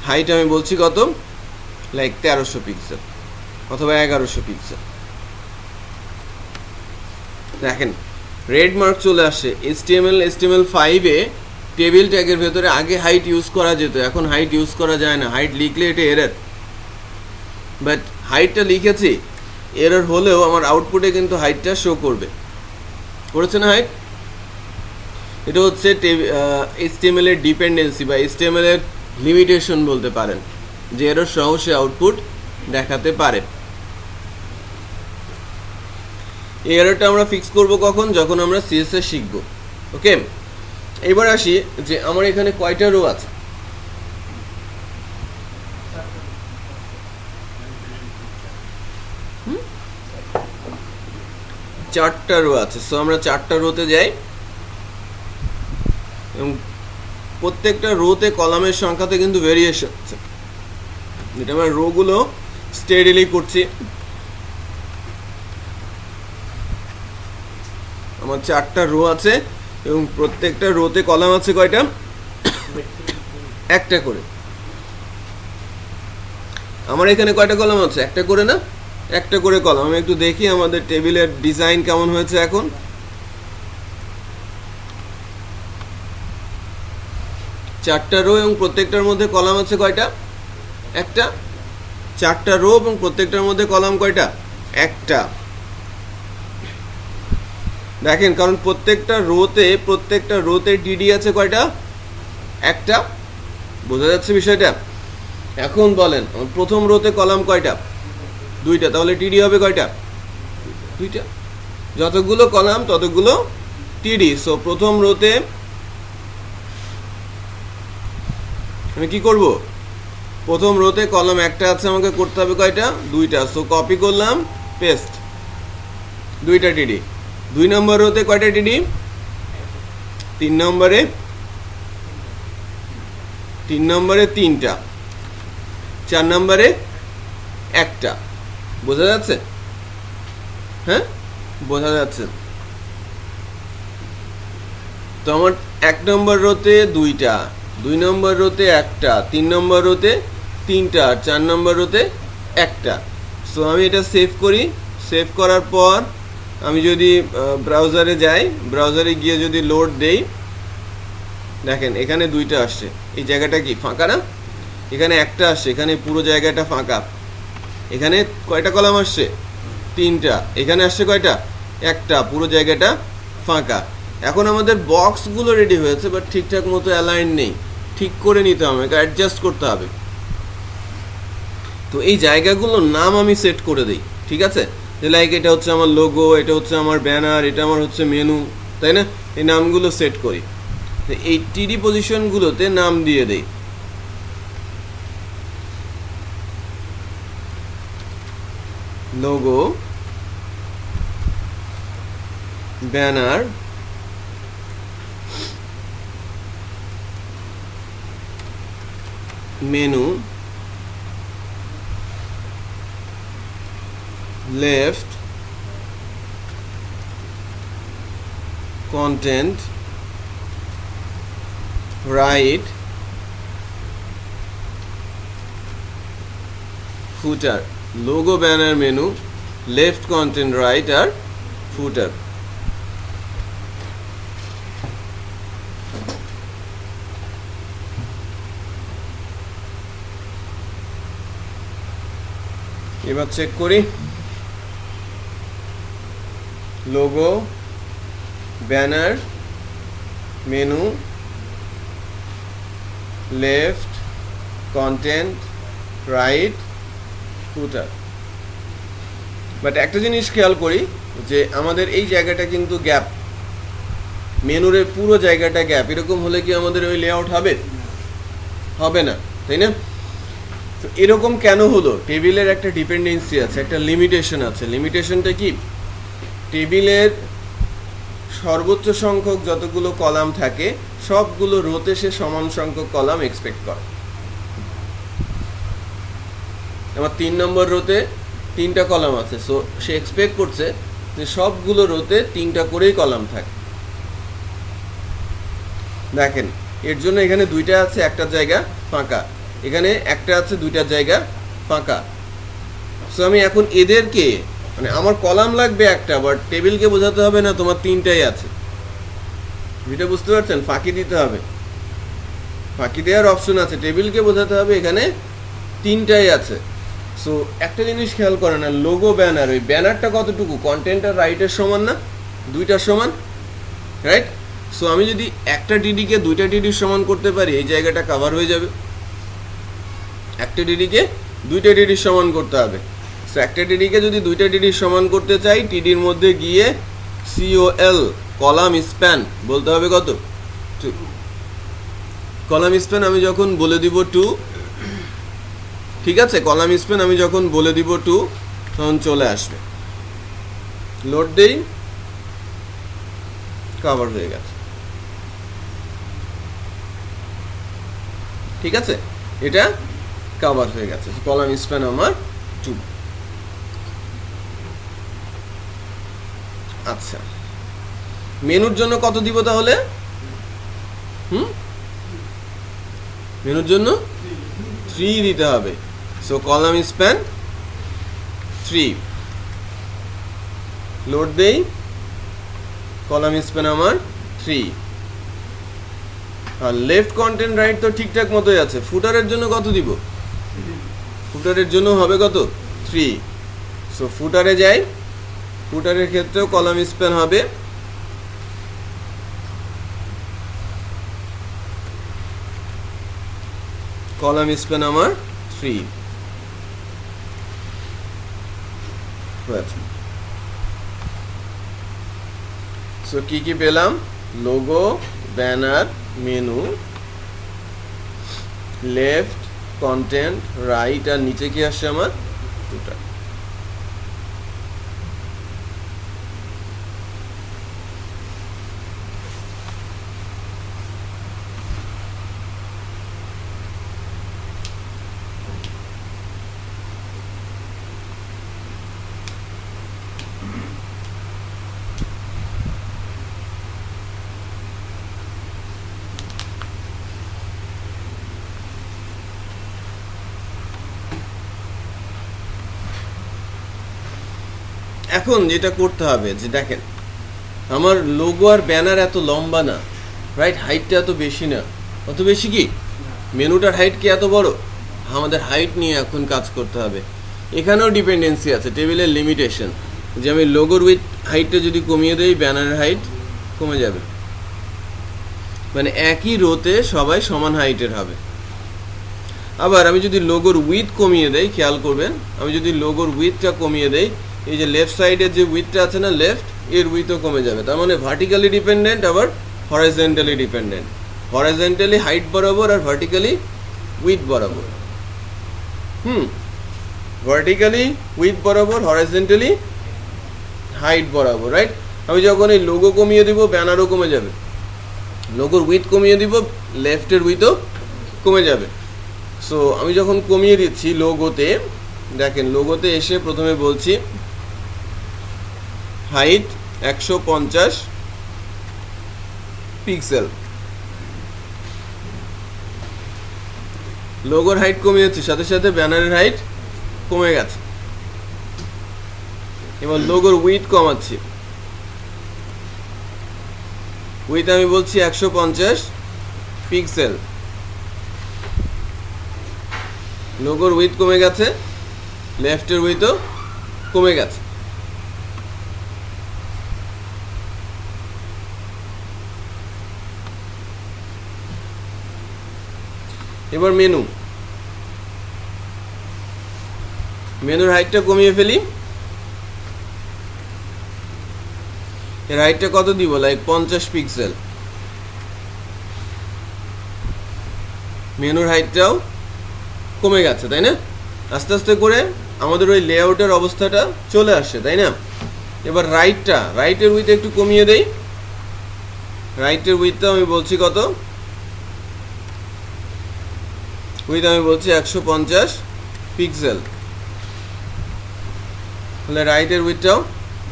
হাইট আমি বলছি কত? লাইক 1300 পিক্সেল অথবা 1100 পিক্সেল। দেখেন রেড মার্ক চলে আসে। HTML5-এ টেবিল ট্যাগের ভেতরে আগে হাইট ইউজ করা যেত, এখন হাইট ইউজ করা যায় না। হাইট লিখলে এটা এরর, বাট হাইটটা লিখেছি, এরর হলেও আমার আউটপুটে কিন্তু হাইটটা শো করবে। করেছে না হাইট? এটা হচ্ছে HTML এর ডিপেন্ডেন্সি বা HTML এর লিমিটেশন বলতে পারেন, যে এরর সহ সে আউটপুট দেখাতে পারে। এই এররটা আমরা ফিক্স করব কখন? যখন আমরা CSS শিখব। ওকে, এবার আসি যে আমার এখানে কয়টা রো আছে। চারটা রো আছে। সো আমরা চারটা রোতে যাই এবং প্রত্যেকটা রোতে কলামের সংখ্যাতে কিন্তু ভেরিয়েশন আছে। যেটা আমরা রোগুলো স্টেডিলি করছি। আমার চারটা রো আছে এবং প্রত্যেকটা রোতে কলাম আছে কয়টা? একটা করে। আমার এখানে কয়টা কলাম আছে? একটা করে না? একটা করে কলাম। আমি একটু দেখি আমাদের টেবিলের ডিজাইন কেমন হয়েছে এখন। চারটা রো এবং প্রত্যেকটার মধ্যে কলাম আছে কয়টা? একটা। চারটা রো এবং প্রত্যেকটার মধ্যে কলাম কয়টা? একটা। দেখেন, কারণ প্রত্যেকটা রোতে টিডি আছে কয়টা? একটা। বোঝা যাচ্ছে বিষয়টা? এখন বলেন, প্রথম রোতে কলাম কয়টা? দুইটা, তাহলে টিডি হবে কয়টা? দুইটা। যতগুলো কলাম ততগুলো টিডি। সো প্রথম রোতে আমি কি করব? প্রথম রোতে কলাম একটা আছে, আমাকে করতে হবে কয়টা? দুইটা। সো কপি করলাম, পেস্ট, দুইটা টিডি। 2 নম্বর রোতে কয়টা টিডি? 3 নম্বরে 3টা, 4 নম্বরে একটা। বোঝা যাচ্ছে? হ্যাঁ, বোঝা যাচ্ছে। তো আমার 1 নম্বর রোতে 2টা, 2 নম্বর রোতে একটা, 3 নম্বর রোতে 3টা, 4 নম্বর রোতে একটা। সো আমি এটা সেভ করি। সেভ করার পর আমি যদি ব্রাউজারে যাই, ব্রাউজারে গিয়ে যদি লোড দেই, দেখেন এখানে 2টা আসছে। এই জায়গাটা কি ফাঁকা না? এখানে একটা আসছে, এখানে পুরো জায়গাটা ফাঁকা। এখানে কয়টা কলাম আসছে? 3টা। এখানে আসছে কয়টা? একটা, পুরো জায়গাটা ফাঁকা। এখন আমাদের বক্সগুলো রেডি হয়েছে, বাট ঠিকঠাক মতো অ্যালাইন নেই। ঠিক করে নিতে হবে, অ্যাডজাস্ট করতে হবে। তো এই জায়গাগুলোর নাম আমি সেট করে দিই, ঠিক আছে? যে লাইক এটা হচ্ছে আমার লোগো, এটা হচ্ছে আমার ব্যানার, এটা আমার হচ্ছে মেনু, তাই না? এই নামগুলো সেট করি। তো এই টিডি পজিশনগুলোতে নাম দিয়ে দেই। Logo, banner, menu, left, content, right, footer. Logo, banner, menu, left, content, right আর ফুটার। এবার চেক করি। Logo, banner, menu, left, content, right, footer. But একটা জিনিস খেয়াল করি যে আমাদের এই জায়গাটা কিন্তু গ্যাপ, মেনুর পুরো জায়গাটা গ্যাপ। এরকম হলে কি আমাদের ওই লেআউট হবে? হবে না, তাই না? তো এরকম কেন হলো? টেবিলের একটা ডিপেন্ডেন্সি আছে, একটা লিমিটেশন আছে। লিমিটেশনটা কি? টেবিলের সর্বোচ্চ সংখ্যক যতগুলো কলাম থাকে সবগুলো রোতে সে সমান সংখ্যক কলাম এক্সপেক্ট করে। আমার 3 নম্বর রোতে 3টা কলাম আছে, সো সে এক্সপেক্ট করছে যে সবগুলো রোতে 3টা করেই কলাম থাকে। দেখেন, এর জন্য এখানে 2টা আছে, একটা জায়গা ফাঁকা। এখানে একটা আছে, 2টা জায়গা ফাঁকা। সো আমি এখন এদেরকে, মানে আমার কলাম লাগবে একটা, বাট টেবিলকে বোঝাতে হবে না তোমার 3টাই আছে। এটা বুঝতে পারছেন? ফাঁকি দিতে হবে, ফাঁকি দেওয়ার অপশন আছে। টেবিলকে বোঝাতে হবে এখানে 3টাই আছে। সো একটা জিনিস খেয়াল করে না, লোগো, ব্যানার, ওই ব্যানারটা কতটুকু? কন্টেন্ট আর রাইটের সমান না? 2টার সমান, রাইট? সো আমি যদি একটা টিডিকে 2টা টিডির সমান করতে পারি, এই জায়গাটা কভার হয়ে যাবে। একটা টিডিকে 2টা টিডির সমান করতে হবে। সো একটা টিডিকে যদি 2টা টিডির সমান করতে চাই, টিডির মধ্যে গিয়ে COL, কলাম স্প্যান বলতে হবে কত? 2। কলাম স্প্যান আমি যখন বলে দিব 2, ঠিক আছে? কলাম স্প্যান আমি যখন বলে দিব 2, তখন চলে আসবে। লোড দেই, কভার হয়ে গেছে। ঠিক আছে, এটা কভার হয়ে গেছে। কলাম স্প্যান আমার 2। আচ্ছা, মেনুর জন্য কত দিব তাহলে? মেনুর জন্য 3 দিতে হবে। So column span 3। লোড দেই, কলাম স্প্যান আমার 3। আর লেফট, কন্টেন্ট, রাইট তো ঠিকঠাক মতোই আছে। ফুটারের জন্য কত দিব? ফুটারের জন্য হবে কত? 3। সো ফুটারে যাই, ফুটারের ক্ষেত্রেও কলাম স্প্যান হবে কলাম স্প্যান আমার 3। সো কি কি পেলাম? Logo, banner, menu, left, content, right, আর নিচে কি আসছে আমার? ফুটার। এখন যেটা করতে হবে যে দেখেন, আমার লোগো আর ব্যানার এত লম্বা না, রাইট? হাইটটা এত বেশি না। অত বেশি কি? মেনুটার হাইট কি এত বড়? আমাদের হাইট নিয়ে এখন কাজ করতে হবে। এখানেও ডিপেন্ডেন্সি আছে, টেবিলের লিমিটেশন, যে আমি লোগোর উইথ হাইটটা যদি কমিয়ে দেই, ব্যানারের হাইট কমে যাবে। মানে একই রোতে সবাই সমান হাইটের হবে। আবার আমি যদি লোগোর উইথ কমিয়ে দেই, খেয়াল করবেন, আমি যদি লোগোর উইথটা কমিয়ে দেই, এই যে লেফট সাইডের যে উইথটা আছে না, লেফট, এর উইথও কমে যাবে। তার মানে ভার্টিক্যালি ডিপেন্ডেন্ট, আবার হরাইজন্টালি ডিপেন্ডেন্ট। হরাইজন্টালি হাইট বরাবর আর ভার্টিক্যালি উইথ বরাবর। ভার্টিক্যালি উইথ বরাবর, হরাইজন্টালি হাইট বরাবর, রাইট? আমি যখন এই লোগো কমিয়ে দিব, ব্যানারও কমে যাবে। লোগোর উইথ কমিয়ে দিব, লেফটের উইথও কমে যাবে। সো আমি যখন কমিয়ে দিচ্ছি লোগোতে, দেখেন লোগোতে এসে প্রথমে বলছি হাইট 150 পিক্সেল। লোগোর হাইট কমিয়েছি, সাথে সাথে ব্যানারের হাইট কমে গেছে। এবার লোগোর উইথ কমাচ্ছি, উইথ আমি বলছি 150 পিক্সেল। লোগোর উইথ কমে গেছে, লেফটের উইথও কমে গেছে। এবার মেনু, মেনুর হাইটটা কমিয়ে ফেলি। এর হাইটটা কত দিব? Like 50 pixel. মেনুর হাইটটাও কমে গেছে, তাই না? আস্তে আস্তে করে আমাদের ওই লেআউটের অবস্থাটা চলে আসছে, তাই না? এবার রাইটের উইথ একটু কমিয়ে দেই। রাইটের উইথটা আমি বলছি কত? উইথ আমি বলছি 150 পিক্সেল। তাহলে রাইটের উইথটাও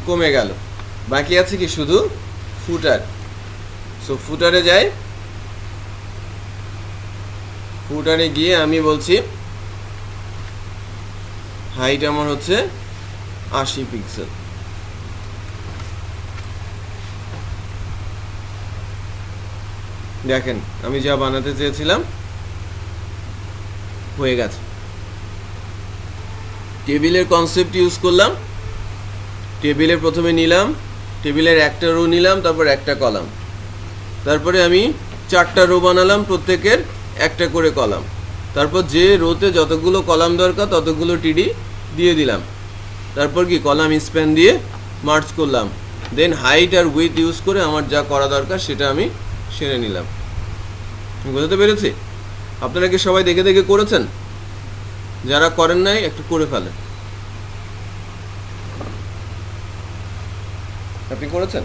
কমে গেল। বাকি আছে কি? শুধু ফুটার। সো ফুটারে যাই, ফুটারে গিয়ে আমি বলছি হাইট আমার হচ্ছে 80 পিক্সেল। দেখেন আমি যা বানাতে চেয়েছিলাম হয়ে গেছে। টেবিলের কনসেপ্ট ইউজ করলাম। টেবিলে প্রথমে নিলাম, টেবিলের একটা রো নিলাম, তারপর একটা কলাম, তারপরে আমি 4টা রো বানালাম, প্রত্যেকের একটা করে কলাম। তারপর যে রোতে যতগুলো কলাম দরকার ততগুলো টিডি দিয়ে দিলাম। তারপর কি কলাম স্প্যান দিয়ে মার্জ করলাম। দেন হাইট আর উইথ ইউজ করে আমার যা করা দরকার সেটা আমি সেরে নিলাম। বুঝতে পেরেছি? আপনারা কি সবাই দেখে দেখে করেছেন? যারা করেন নাই একটু করে ফেলেন। আপনি করেছেন?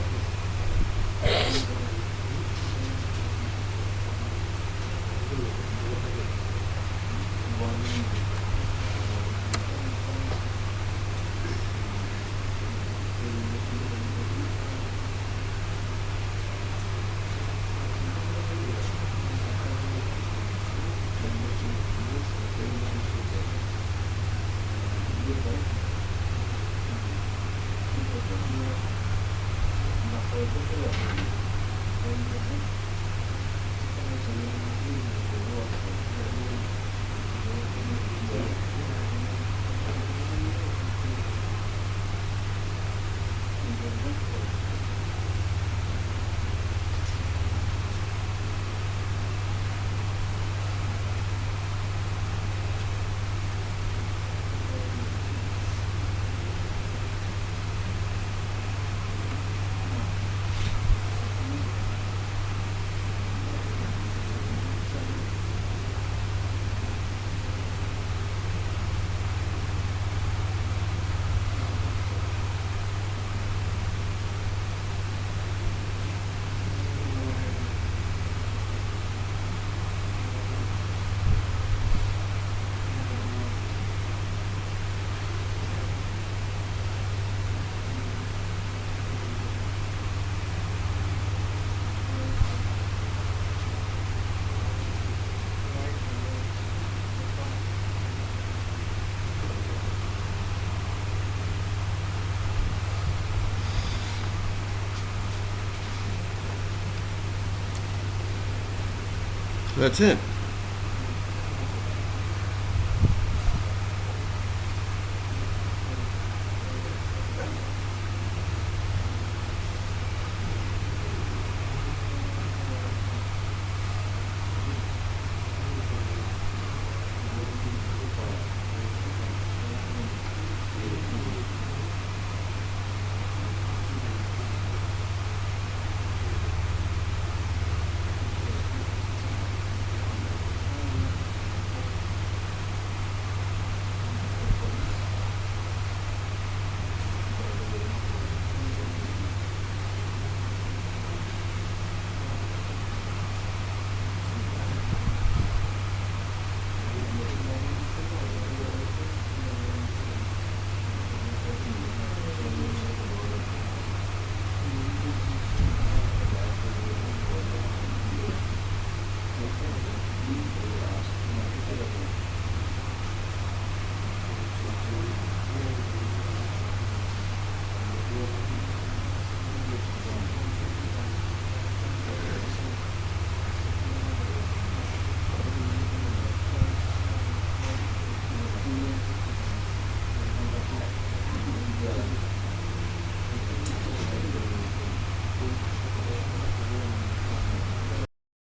That's it.